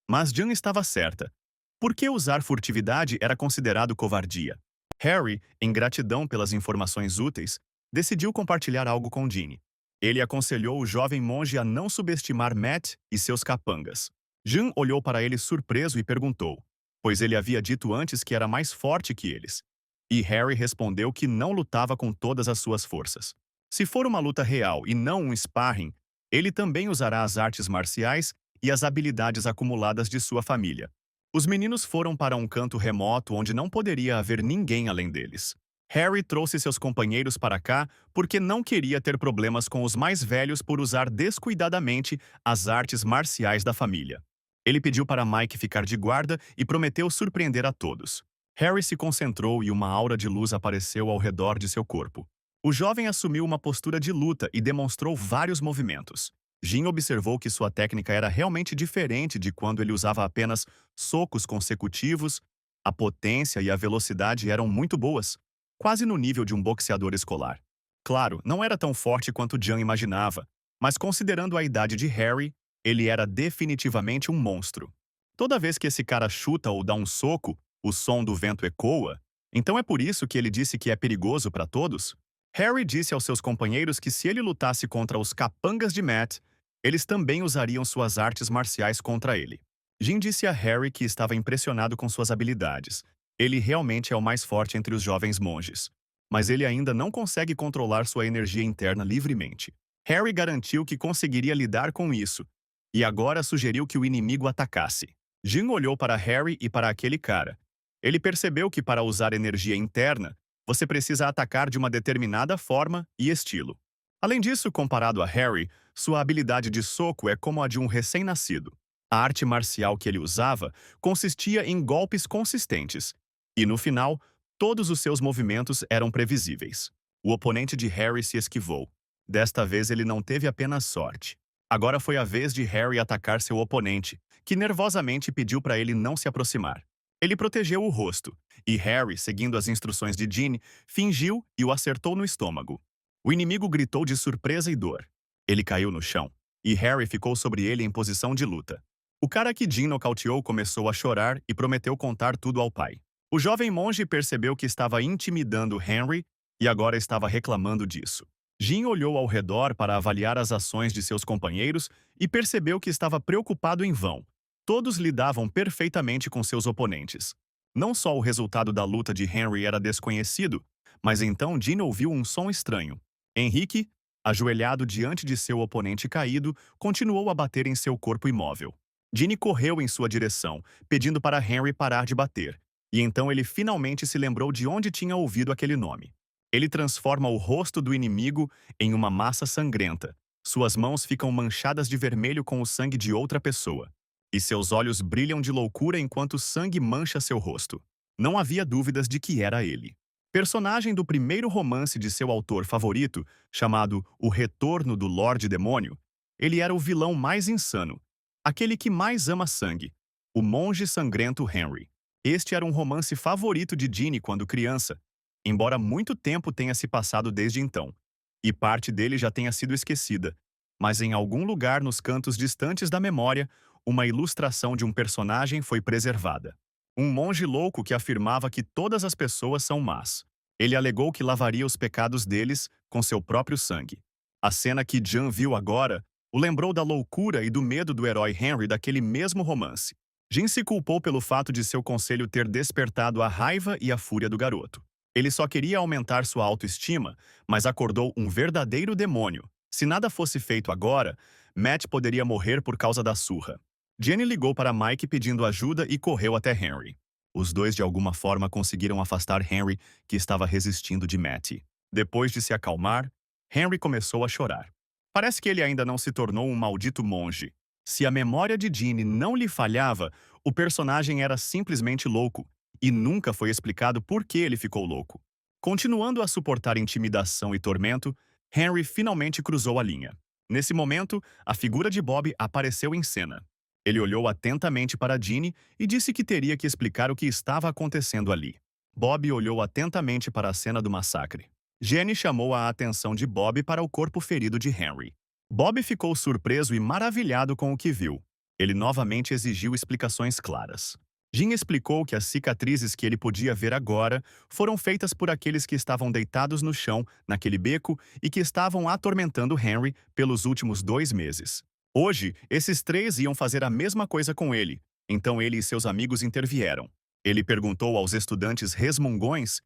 Mas Jin estava certa. Por que usar furtividade era considerado covardia? Harry, em gratidão pelas informações úteis, decidiu compartilhar algo com Ginny. Ele aconselhou o jovem monge a não subestimar Matt e seus capangas. Jin olhou para ele surpreso e perguntou, pois ele havia dito antes que era mais forte que eles. E Harry respondeu que não lutava com todas as suas forças. Se for uma luta real e não um sparring, ele também usará as artes marciais e as habilidades acumuladas de sua família. Os meninos foram para um canto remoto onde não poderia haver ninguém além deles. Harry trouxe seus companheiros para cá porque não queria ter problemas com os mais velhos por usar descuidadamente as artes marciais da família. Ele pediu para Mike ficar de guarda e prometeu surpreender a todos. Harry se concentrou e uma aura de luz apareceu ao redor de seu corpo. O jovem assumiu uma postura de luta e demonstrou vários movimentos. Jin observou que sua técnica era realmente diferente de quando ele usava apenas socos consecutivos. A potência e a velocidade eram muito boas, quase no nível de um boxeador escolar. Claro, não era tão forte quanto Jan imaginava, mas considerando a idade de Harry, ele era definitivamente um monstro. Toda vez que esse cara chuta ou dá um soco, o som do vento ecoa, então é por isso que ele disse que é perigoso para todos? Harry disse aos seus companheiros que se ele lutasse contra os capangas de Matt, eles também usariam suas artes marciais contra ele. Jin disse a Harry que estava impressionado com suas habilidades. Ele realmente é o mais forte entre os jovens monges. Mas ele ainda não consegue controlar sua energia interna livremente. Harry garantiu que conseguiria lidar com isso, e agora sugeriu que o inimigo atacasse. Jin olhou para Harry e para aquele cara. Ele percebeu que para usar energia interna, você precisa atacar de uma determinada forma e estilo. Além disso, comparado a Harry, sua habilidade de soco é como a de um recém-nascido. A arte marcial que ele usava consistia em golpes consistentes, e no final, todos os seus movimentos eram previsíveis. O oponente de Harry se esquivou. Desta vez ele não teve apenas sorte. Agora foi a vez de Harry atacar seu oponente, que nervosamente pediu para ele não se aproximar. Ele protegeu o rosto, e Harry, seguindo as instruções de Ginny, fingiu e o acertou no estômago. O inimigo gritou de surpresa e dor. Ele caiu no chão, e Harry ficou sobre ele em posição de luta. O cara que Ginny nocauteou começou a chorar e prometeu contar tudo ao pai. O jovem monge percebeu que estava intimidando Henry e agora estava reclamando disso. Jin olhou ao redor para avaliar as ações de seus companheiros e percebeu que estava preocupado em vão. Todos lidavam perfeitamente com seus oponentes. Não só o resultado da luta de Henry era desconhecido, mas então Jin ouviu um som estranho. Henrique, ajoelhado diante de seu oponente caído, continuou a bater em seu corpo imóvel. Ginny correu em sua direção, pedindo para Henry parar de bater, e então ele finalmente se lembrou de onde tinha ouvido aquele nome. Ele transforma o rosto do inimigo em uma massa sangrenta. Suas mãos ficam manchadas de vermelho com o sangue de outra pessoa. E seus olhos brilham de loucura enquanto o sangue mancha seu rosto. Não havia dúvidas de que era ele. Personagem do primeiro romance de seu autor favorito, chamado O Retorno do Lorde Demônio, ele era o vilão mais insano, aquele que mais ama sangue, o monge sangrento Henry. Este era um romance favorito de Ginny quando criança, embora muito tempo tenha se passado desde então, e parte dele já tenha sido esquecida, mas em algum lugar nos cantos distantes da memória, uma ilustração de um personagem foi preservada. Um monge louco que afirmava que todas as pessoas são más. Ele alegou que lavaria os pecados deles com seu próprio sangue. A cena que Jan viu agora o lembrou da loucura e do medo do herói Henry daquele mesmo romance. Jin se culpou pelo fato de seu conselho ter despertado a raiva e a fúria do garoto. Ele só queria aumentar sua autoestima, mas acordou um verdadeiro demônio. Se nada fosse feito agora, Matt poderia morrer por causa da surra. Jenny ligou para Mike pedindo ajuda e correu até Henry. Os dois de alguma forma conseguiram afastar Henry, que estava resistindo de Matt. Depois de se acalmar, Henry começou a chorar. Parece que ele ainda não se tornou um maldito monge. Se a memória de Ginny não lhe falhava, o personagem era simplesmente louco, e nunca foi explicado por que ele ficou louco. Continuando a suportar intimidação e tormento, Henry finalmente cruzou a linha. Nesse momento, a figura de Bob apareceu em cena. Ele olhou atentamente para Ginny e disse que teria que explicar o que estava acontecendo ali. Bob olhou atentamente para a cena do massacre. Jenny chamou a atenção de Bob para o corpo ferido de Henry. Bob ficou surpreso e maravilhado com o que viu. Ele novamente exigiu explicações claras. Jin explicou que as cicatrizes que ele podia ver agora foram feitas por aqueles que estavam deitados no chão, naquele beco, e que estavam atormentando Henry pelos últimos 2 meses. Hoje, esses 3 iam fazer a mesma coisa com ele, então ele e seus amigos intervieram. Ele perguntou aos estudantes resmungões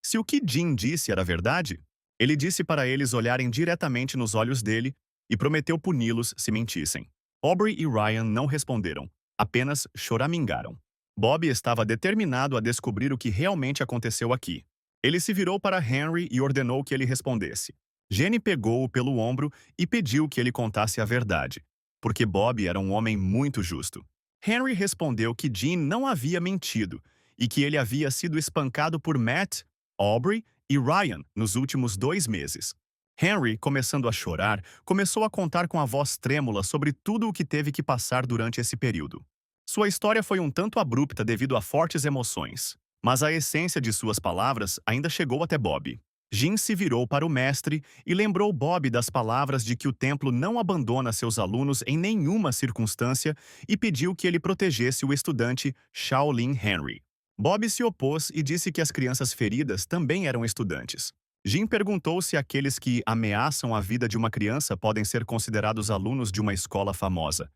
se o que Jin disse era verdade. Ele disse para eles olharem diretamente nos olhos dele e prometeu puni-los se mentissem. Aubrey e Ryan não responderam, apenas choramingaram. Bob estava determinado a descobrir o que realmente aconteceu aqui. Ele se virou para Henry e ordenou que ele respondesse. Jenny pegou-o pelo ombro e pediu que ele contasse a verdade, porque Bob era um homem muito justo. Henry respondeu que Jean não havia mentido e que ele havia sido espancado por Matt, Aubrey e Ryan nos últimos 2 meses. Henry, começando a chorar, começou a contar com a voz trêmula sobre tudo o que teve que passar durante esse período. Sua história foi um tanto abrupta devido a fortes emoções, mas a essência de suas palavras ainda chegou até Bob. Jin se virou para o mestre e lembrou Bob das palavras de que o templo não abandona seus alunos em nenhuma circunstância e pediu que ele protegesse o estudante Shaolin Henry. Bob se opôs e disse que as crianças feridas também eram estudantes. Jin perguntou se aqueles que ameaçam a vida de uma criança podem ser considerados alunos de uma escola famosa.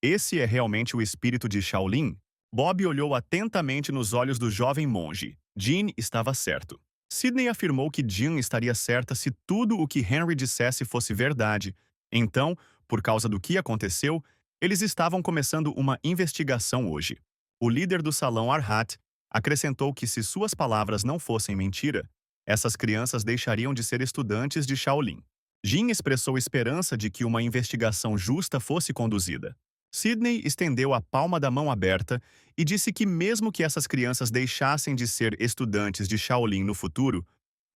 Esse é realmente o espírito de Shaolin? Bob olhou atentamente nos olhos do jovem monge. Jin estava certo. Sidney afirmou que Jin estaria certa se tudo o que Henry dissesse fosse verdade. Então, por causa do que aconteceu, eles estavam começando uma investigação hoje. O líder do salão Arhat acrescentou que se suas palavras não fossem mentira, essas crianças deixariam de ser estudantes de Shaolin. Jin expressou esperança de que uma investigação justa fosse conduzida. Sidney estendeu a palma da mão aberta e disse que mesmo que essas crianças deixassem de ser estudantes de Shaolin no futuro,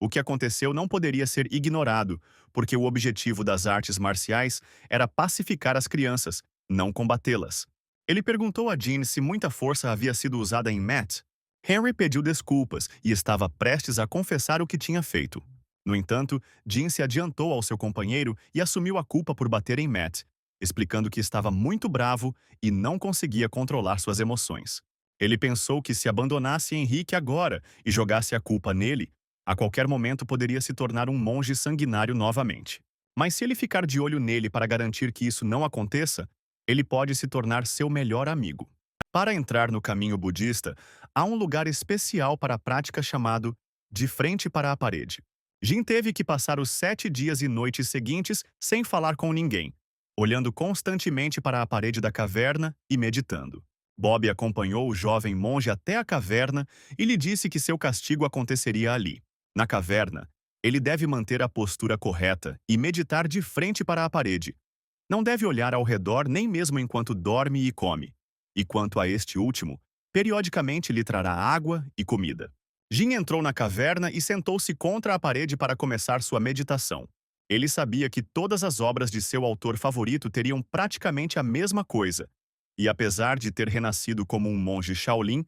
o que aconteceu não poderia ser ignorado, porque o objetivo das artes marciais era pacificar as crianças, não combatê-las. Ele perguntou a Jean se muita força havia sido usada em Matt. Henry pediu desculpas e estava prestes a confessar o que tinha feito. No entanto, Jean se adiantou ao seu companheiro e assumiu a culpa por bater em Matt, explicando que estava muito bravo e não conseguia controlar suas emoções. Ele pensou que se abandonasse Henrique agora e jogasse a culpa nele, a qualquer momento poderia se tornar um monge sanguinário novamente. Mas se ele ficar de olho nele para garantir que isso não aconteça, ele pode se tornar seu melhor amigo. Para entrar no caminho budista, há um lugar especial para a prática chamado de frente para a parede. Jin teve que passar os 7 dias e noites seguintes sem falar com ninguém, olhando constantemente para a parede da caverna e meditando. Bob acompanhou o jovem monge até a caverna e lhe disse que seu castigo aconteceria ali. Na caverna, ele deve manter a postura correta e meditar de frente para a parede. Não deve olhar ao redor nem mesmo enquanto dorme e come. E quanto a este último, periodicamente lhe trará água e comida. Jin entrou na caverna e sentou-se contra a parede para começar sua meditação. Ele sabia que todas as obras de seu autor favorito teriam praticamente a mesma coisa. E apesar de ter renascido como um monge Shaolin,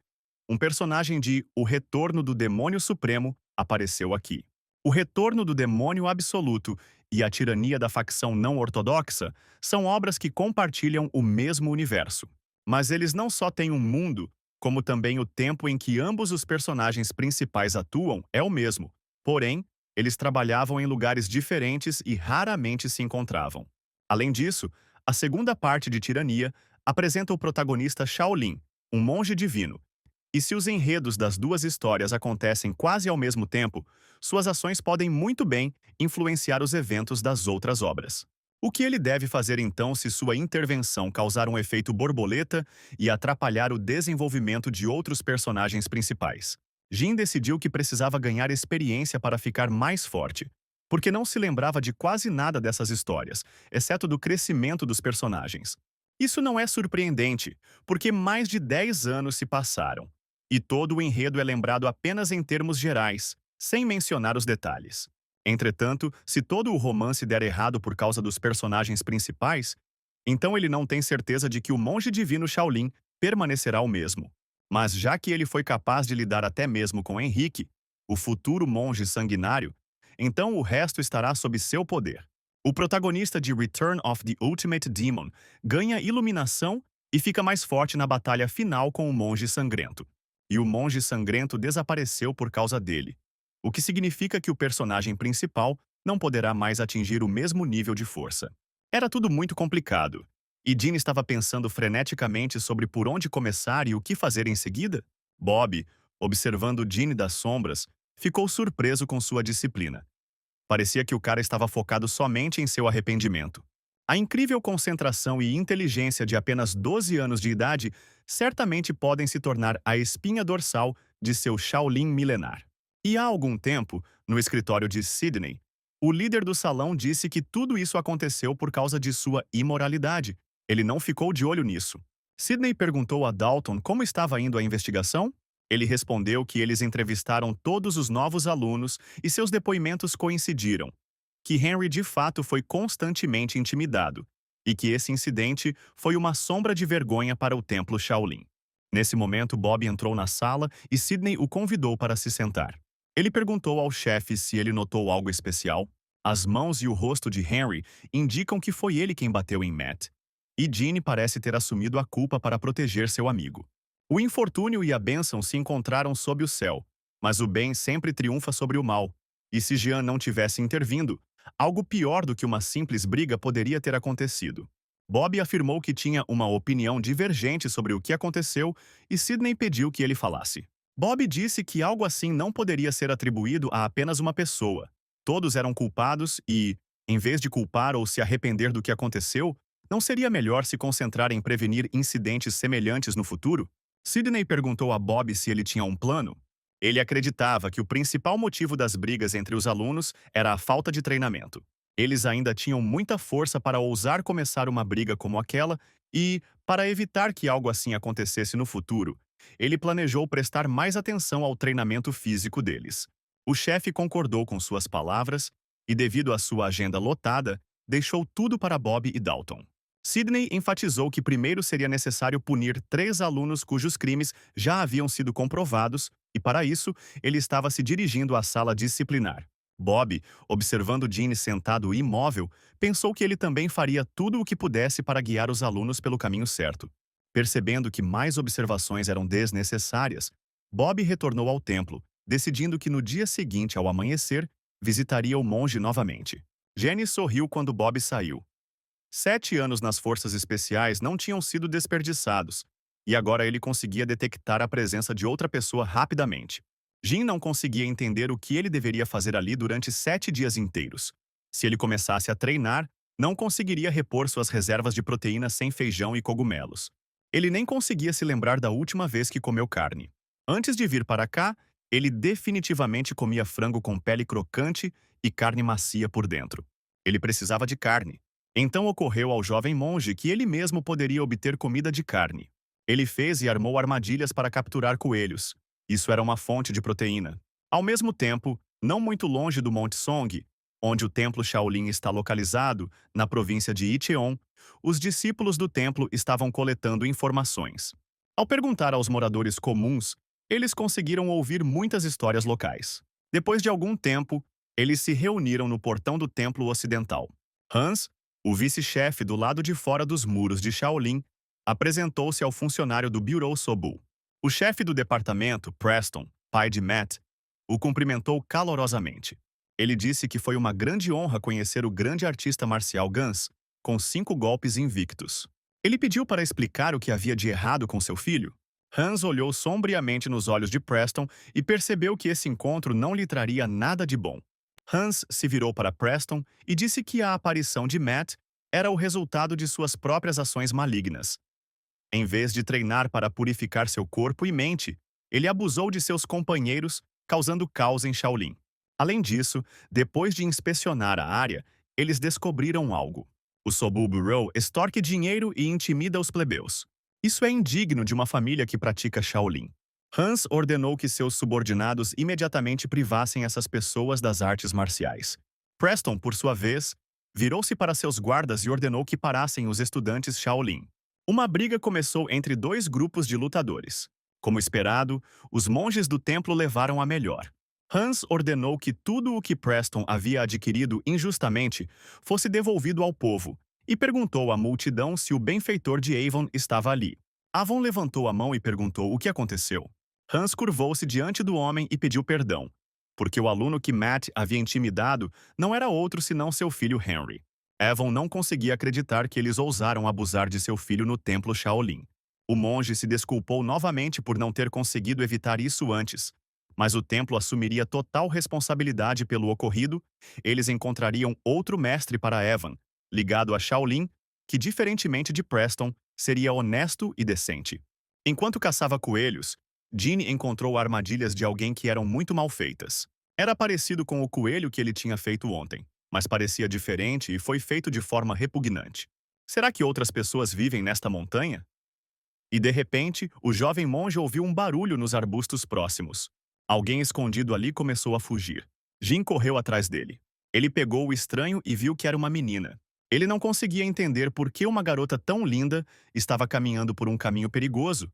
um personagem de O Retorno do Demônio Supremo apareceu aqui. O Retorno do Demônio Absoluto e A Tirania da Facção Não Ortodoxa são obras que compartilham o mesmo universo. Mas eles não só têm um mundo, como também o tempo em que ambos os personagens principais atuam é o mesmo. Porém, eles trabalhavam em lugares diferentes e raramente se encontravam. Além disso, a segunda parte de Tirania apresenta o protagonista Shaolin, um monge divino. E se os enredos das duas histórias acontecem quase ao mesmo tempo, suas ações podem muito bem influenciar os eventos das outras obras. O que ele deve fazer então se sua intervenção causar um efeito borboleta e atrapalhar o desenvolvimento de outros personagens principais? Jin decidiu que precisava ganhar experiência para ficar mais forte, porque não se lembrava de quase nada dessas histórias, exceto do crescimento dos personagens. Isso não é surpreendente, porque mais de 10 anos se passaram, e todo o enredo é lembrado apenas em termos gerais, sem mencionar os detalhes. Entretanto, se todo o romance der errado por causa dos personagens principais, então ele não tem certeza de que o monge divino Shaolin permanecerá o mesmo. Mas já que ele foi capaz de lidar até mesmo com Henrique, o futuro monge sanguinário, então o resto estará sob seu poder. O protagonista de Return of the Ultimate Demon ganha iluminação e fica mais forte na batalha final com o monge sangrento. E o monge sangrento desapareceu por causa dele, o que significa que o personagem principal não poderá mais atingir o mesmo nível de força. Era tudo muito complicado, e Jean estava pensando freneticamente sobre por onde começar e o que fazer em seguida. Bob, observando Jean das sombras, ficou surpreso com sua disciplina. Parecia que o cara estava focado somente em seu arrependimento. A incrível concentração e inteligência de apenas 12 anos de idade certamente podem se tornar a espinha dorsal de seu Shaolin milenar. E há algum tempo, no escritório de Sidney, o líder do salão disse que tudo isso aconteceu por causa de sua imoralidade. Ele não ficou de olho nisso. Sidney perguntou a Dalton como estava indo a investigação. Ele respondeu que eles entrevistaram todos os novos alunos e seus depoimentos coincidiram, que Henry de fato foi constantemente intimidado, e que esse incidente foi uma sombra de vergonha para o templo Shaolin. Nesse momento, Bob entrou na sala e Sidney o convidou para se sentar. Ele perguntou ao chefe se ele notou algo especial. As mãos e o rosto de Henry indicam que foi ele quem bateu em Matt. E Jean parece ter assumido a culpa para proteger seu amigo. O infortúnio e a bênção se encontraram sob o céu, mas o bem sempre triunfa sobre o mal. E se Jean não tivesse intervindo, algo pior do que uma simples briga poderia ter acontecido. Bob afirmou que tinha uma opinião divergente sobre o que aconteceu e Sidney pediu que ele falasse. Bob disse que algo assim não poderia ser atribuído a apenas uma pessoa. Todos eram culpados e, em vez de culpar ou se arrepender do que aconteceu, não seria melhor se concentrar em prevenir incidentes semelhantes no futuro? Sidney perguntou a Bob se ele tinha um plano. Ele acreditava que o principal motivo das brigas entre os alunos era a falta de treinamento. Eles ainda tinham muita força para ousar começar uma briga como aquela e, para evitar que algo assim acontecesse no futuro, ele planejou prestar mais atenção ao treinamento físico deles. O chefe concordou com suas palavras e, devido à sua agenda lotada, deixou tudo para Bob e Dalton. Sidney enfatizou que primeiro seria necessário punir 3 alunos cujos crimes já haviam sido comprovados, e para isso, ele estava se dirigindo à sala disciplinar. Bob, observando Gene sentado imóvel, pensou que ele também faria tudo o que pudesse para guiar os alunos pelo caminho certo. Percebendo que mais observações eram desnecessárias, Bob retornou ao templo, decidindo que no dia seguinte, ao amanhecer, visitaria o monge novamente. Jenny sorriu quando Bob saiu. 7 anos nas forças especiais não tinham sido desperdiçados, e agora ele conseguia detectar a presença de outra pessoa rapidamente. Jim não conseguia entender o que ele deveria fazer ali durante 7 dias inteiros. Se ele começasse a treinar, não conseguiria repor suas reservas de proteína sem feijão e cogumelos. Ele nem conseguia se lembrar da última vez que comeu carne. Antes de vir para cá, ele definitivamente comia frango com pele crocante e carne macia por dentro. Ele precisava de carne. Então ocorreu ao jovem monge que ele mesmo poderia obter comida de carne. Ele fez e armou armadilhas para capturar coelhos. Isso era uma fonte de proteína. Ao mesmo tempo, não muito longe do Monte Song, onde o templo Shaolin está localizado, na província de Icheon, os discípulos do templo estavam coletando informações. Ao perguntar aos moradores comuns, eles conseguiram ouvir muitas histórias locais. Depois de algum tempo, eles se reuniram no portão do templo ocidental. Hans, o vice-chefe do lado de fora dos muros de Shaolin, apresentou-se ao funcionário do Bureau Sobu. O chefe do departamento, Preston, pai de Matt, o cumprimentou calorosamente. Ele disse que foi uma grande honra conhecer o grande artista marcial Guns, com 5 golpes invictos. Ele pediu para explicar o que havia de errado com seu filho. Hans olhou sombriamente nos olhos de Preston e percebeu que esse encontro não lhe traria nada de bom. Hans se virou para Preston e disse que a aparição de Matt era o resultado de suas próprias ações malignas. Em vez de treinar para purificar seu corpo e mente, ele abusou de seus companheiros, causando caos em Shaolin. Além disso, depois de inspecionar a área, eles descobriram algo. O Sobu Bureau extorque dinheiro e intimida os plebeus. Isso é indigno de uma família que pratica Shaolin. Hans ordenou que seus subordinados imediatamente privassem essas pessoas das artes marciais. Preston, por sua vez, virou-se para seus guardas e ordenou que parassem os estudantes Shaolin. Uma briga começou entre 2 grupos de lutadores. Como esperado, os monges do templo levaram a melhor. Hans ordenou que tudo o que Preston havia adquirido injustamente fosse devolvido ao povo e perguntou à multidão se o benfeitor de Avon estava ali. Avon levantou a mão e perguntou o que aconteceu. Hans curvou-se diante do homem e pediu perdão, porque o aluno que Matt havia intimidado não era outro senão seu filho Henry. Avon não conseguia acreditar que eles ousaram abusar de seu filho no templo Shaolin. O monge se desculpou novamente por não ter conseguido evitar isso antes, mas o templo assumiria total responsabilidade pelo ocorrido. Eles encontrariam outro mestre para Evan, ligado a Shaolin, que, diferentemente de Preston, seria honesto e decente. Enquanto caçava coelhos, Gene encontrou armadilhas de alguém que eram muito mal feitas. Era parecido com o coelho que ele tinha feito ontem, mas parecia diferente e foi feito de forma repugnante. Será que outras pessoas vivem nesta montanha? E de repente, o jovem monge ouviu um barulho nos arbustos próximos. Alguém escondido ali começou a fugir. Jin correu atrás dele. Ele pegou o estranho e viu que era uma menina. Ele não conseguia entender por que uma garota tão linda estava caminhando por um caminho perigoso.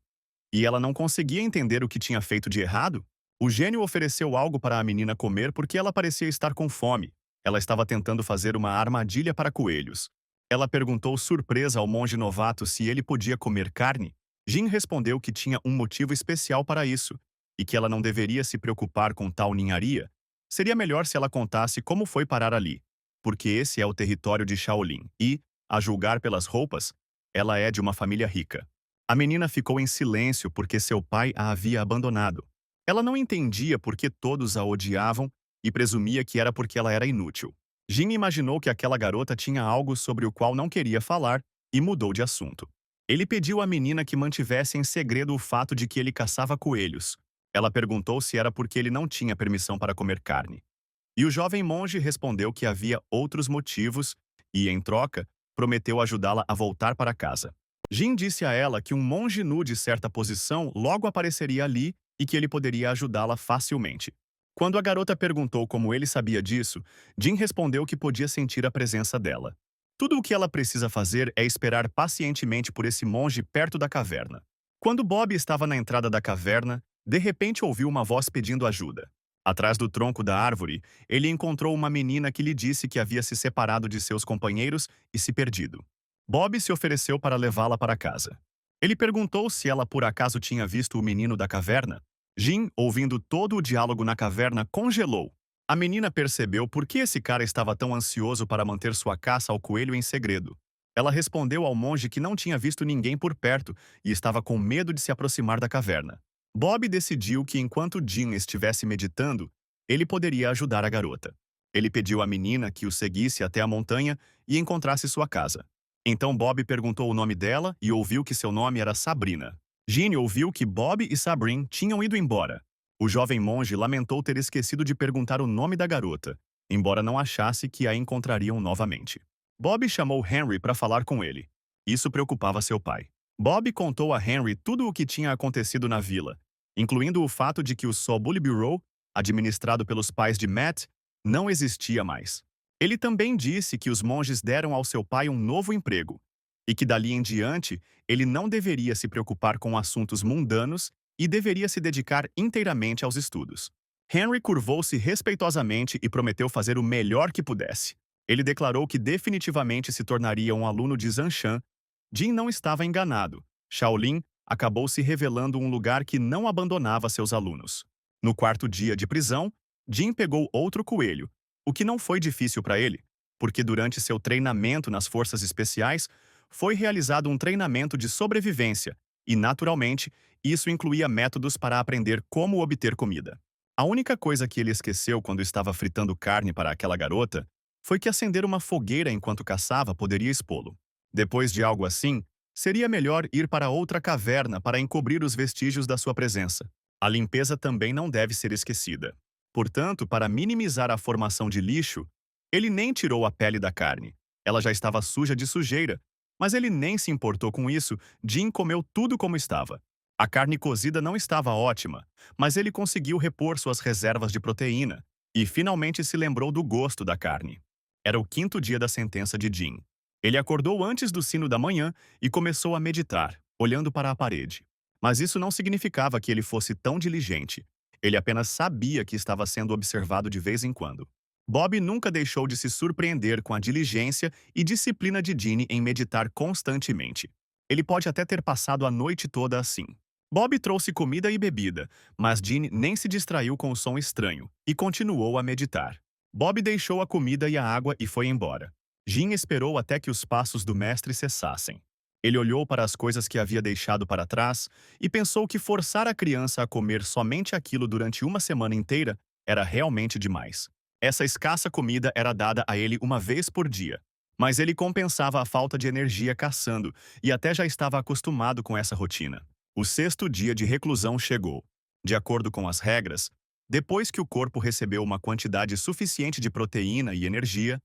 E ela não conseguia entender o que tinha feito de errado. O gênio ofereceu algo para a menina comer porque ela parecia estar com fome. Ela estava tentando fazer uma armadilha para coelhos. Ela perguntou surpresa ao monge novato se ele podia comer carne. Jin respondeu que tinha um motivo especial para isso, e que ela não deveria se preocupar com tal ninharia. Seria melhor se ela contasse como foi parar ali, porque esse é o território de Shaolin e, a julgar pelas roupas, ela é de uma família rica. A menina ficou em silêncio porque seu pai a havia abandonado. Ela não entendia por que todos a odiavam e presumia que era porque ela era inútil. Jin imaginou que aquela garota tinha algo sobre o qual não queria falar e mudou de assunto. Ele pediu à menina que mantivesse em segredo o fato de que ele caçava coelhos. Ela perguntou se era porque ele não tinha permissão para comer carne. E o jovem monge respondeu que havia outros motivos e, em troca, prometeu ajudá-la a voltar para casa. Jin disse a ela que um monge nu de certa posição logo apareceria ali e que ele poderia ajudá-la facilmente. Quando a garota perguntou como ele sabia disso, Jin respondeu que podia sentir a presença dela. Tudo o que ela precisa fazer é esperar pacientemente por esse monge perto da caverna. Quando Bob estava na entrada da caverna, de repente ouviu uma voz pedindo ajuda. Atrás do tronco da árvore, ele encontrou uma menina que lhe disse que havia se separado de seus companheiros e se perdido. Bob se ofereceu para levá-la para casa. Ele perguntou se ela por acaso tinha visto o menino da caverna. Jim, ouvindo todo o diálogo na caverna, congelou. A menina percebeu por que esse cara estava tão ansioso para manter sua caça ao coelho em segredo. Ela respondeu ao monge que não tinha visto ninguém por perto e estava com medo de se aproximar da caverna. Bob decidiu que enquanto Jim estivesse meditando, ele poderia ajudar a garota. Ele pediu à menina que o seguisse até a montanha e encontrasse sua casa. Então Bob perguntou o nome dela e ouviu que seu nome era Sabrina. Jim ouviu que Bob e Sabrina tinham ido embora. O jovem monge lamentou ter esquecido de perguntar o nome da garota, embora não achasse que a encontrariam novamente. Bob chamou Henry para falar com ele. Isso preocupava seu pai. Bob contou a Henry tudo o que tinha acontecido na vila, incluindo o fato de que o Sobul Bureau, administrado pelos pais de Matt, não existia mais. Ele também disse que os monges deram ao seu pai um novo emprego, e que dali em diante ele não deveria se preocupar com assuntos mundanos e deveria se dedicar inteiramente aos estudos. Henry curvou-se respeitosamente e prometeu fazer o melhor que pudesse. Ele declarou que definitivamente se tornaria um aluno de Zanshan. Jin não estava enganado. Shaolin acabou se revelando um lugar que não abandonava seus alunos. No quarto dia de prisão, Jin pegou outro coelho, o que não foi difícil para ele, porque durante seu treinamento nas forças especiais, foi realizado um treinamento de sobrevivência e, naturalmente, isso incluía métodos para aprender como obter comida. A única coisa que ele esqueceu quando estava fritando carne para aquela garota foi que acender uma fogueira enquanto caçava poderia expô-lo. Depois de algo assim, seria melhor ir para outra caverna para encobrir os vestígios da sua presença. A limpeza também não deve ser esquecida. Portanto, para minimizar a formação de lixo, ele nem tirou a pele da carne. Ela já estava suja de sujeira, mas ele nem se importou com isso. Jim comeu tudo como estava. A carne cozida não estava ótima, mas ele conseguiu repor suas reservas de proteína e finalmente se lembrou do gosto da carne. Era o quinto dia da sentença de Jim. Ele acordou antes do sino da manhã e começou a meditar, olhando para a parede. Mas isso não significava que ele fosse tão diligente. Ele apenas sabia que estava sendo observado de vez em quando. Bob nunca deixou de se surpreender com a diligência e disciplina de Jeanne em meditar constantemente. Ele pode até ter passado a noite toda assim. Bob trouxe comida e bebida, mas Jeanne nem se distraiu com o som estranho e continuou a meditar. Bob deixou a comida e a água e foi embora. Jim esperou até que os passos do mestre cessassem. Ele olhou para as coisas que havia deixado para trás e pensou que forçar a criança a comer somente aquilo durante uma semana inteira era realmente demais. Essa escassa comida era dada a ele uma vez por dia, mas ele compensava a falta de energia caçando e até já estava acostumado com essa rotina. O sexto dia de reclusão chegou. De acordo com as regras, depois que o corpo recebeu uma quantidade suficiente de proteína e energia,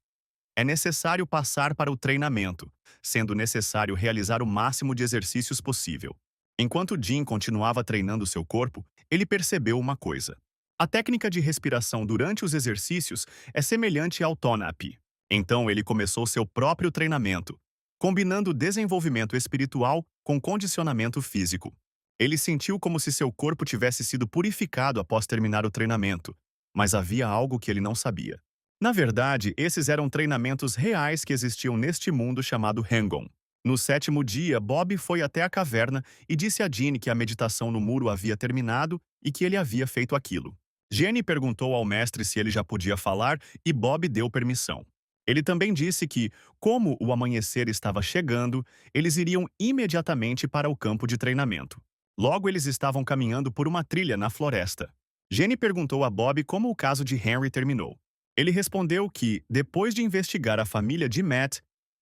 é necessário passar para o treinamento, sendo necessário realizar o máximo de exercícios possível. Enquanto Jim continuava treinando seu corpo, ele percebeu uma coisa. A técnica de respiração durante os exercícios é semelhante ao Tonap. Então ele começou seu próprio treinamento, combinando desenvolvimento espiritual com condicionamento físico. Ele sentiu como se seu corpo tivesse sido purificado após terminar o treinamento, mas havia algo que ele não sabia. Na verdade, esses eram treinamentos reais que existiam neste mundo chamado Hengon. No sétimo dia, Bob foi até a caverna e disse a Jeanne que a meditação no muro havia terminado e que ele havia feito aquilo. Jeanne perguntou ao mestre se ele já podia falar e Bob deu permissão. Ele também disse que, como o amanhecer estava chegando, eles iriam imediatamente para o campo de treinamento. Logo, eles estavam caminhando por uma trilha na floresta. Jeanne perguntou a Bob como o caso de Henry terminou. Ele respondeu que, depois de investigar a família de Matt,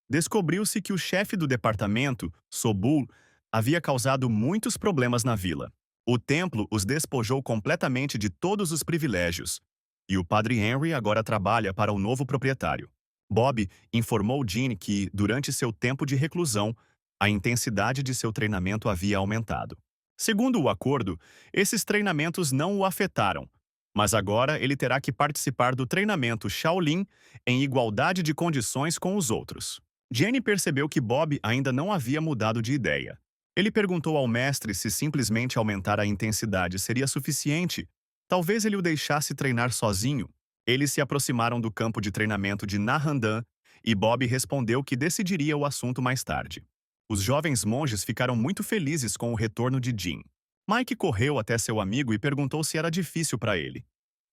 descobriu-se que o chefe do departamento, Sobul, havia causado muitos problemas na vila. O templo os despojou completamente de todos os privilégios, e o padre Henry agora trabalha para o novo proprietário. Bob informou Jeanne que, durante seu tempo de reclusão, a intensidade de seu treinamento havia aumentado. Segundo o acordo, esses treinamentos não o afetaram, mas agora ele terá que participar do treinamento Shaolin em igualdade de condições com os outros. Jenny percebeu que Bob ainda não havia mudado de ideia. Ele perguntou ao mestre se simplesmente aumentar a intensidade seria suficiente. Talvez ele o deixasse treinar sozinho. Eles se aproximaram do campo de treinamento de Nahandan e Bob respondeu que decidiria o assunto mais tarde. Os jovens monges ficaram muito felizes com o retorno de Jin. Mike correu até seu amigo e perguntou se era difícil para ele.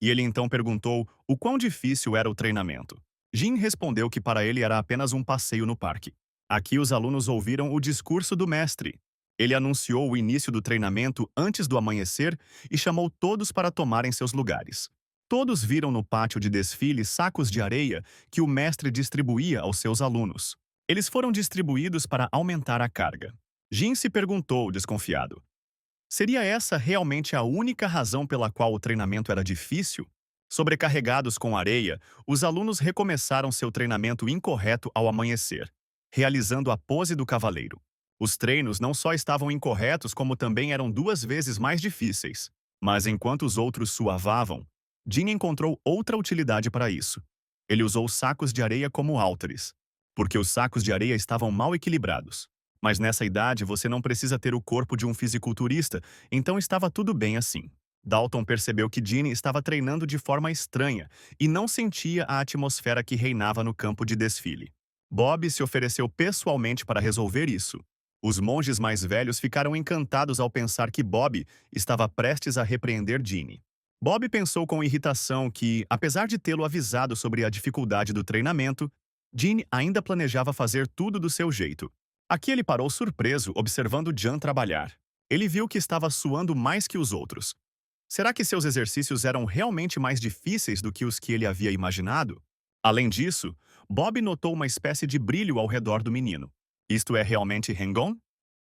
E ele então perguntou o quão difícil era o treinamento. Jin respondeu que para ele era apenas um passeio no parque. Aqui os alunos ouviram o discurso do mestre. Ele anunciou o início do treinamento antes do amanhecer e chamou todos para tomarem seus lugares. Todos viram no pátio de desfile sacos de areia que o mestre distribuía aos seus alunos. Eles foram distribuídos para aumentar a carga. Jin se perguntou, desconfiado: seria essa realmente a única razão pela qual o treinamento era difícil? Sobrecarregados com areia, os alunos recomeçaram seu treinamento incorreto ao amanhecer, realizando a pose do cavaleiro. Os treinos não só estavam incorretos, como também eram 2 vezes mais difíceis. Mas enquanto os outros suavavam, Jin encontrou outra utilidade para isso. Ele usou sacos de areia como halteres, porque os sacos de areia estavam mal equilibrados. Mas nessa idade você não precisa ter o corpo de um fisiculturista, então estava tudo bem assim. Dalton percebeu que Ginny estava treinando de forma estranha e não sentia a atmosfera que reinava no campo de desfile. Bob se ofereceu pessoalmente para resolver isso. Os monges mais velhos ficaram encantados ao pensar que Bob estava prestes a repreender Ginny. Bob pensou com irritação que, apesar de tê-lo avisado sobre a dificuldade do treinamento, Ginny ainda planejava fazer tudo do seu jeito. Aqui ele parou surpreso observando Jan trabalhar. Ele viu que estava suando mais que os outros. Será que seus exercícios eram realmente mais difíceis do que os que ele havia imaginado? Além disso, Bob notou uma espécie de brilho ao redor do menino. Isto é realmente Rengon?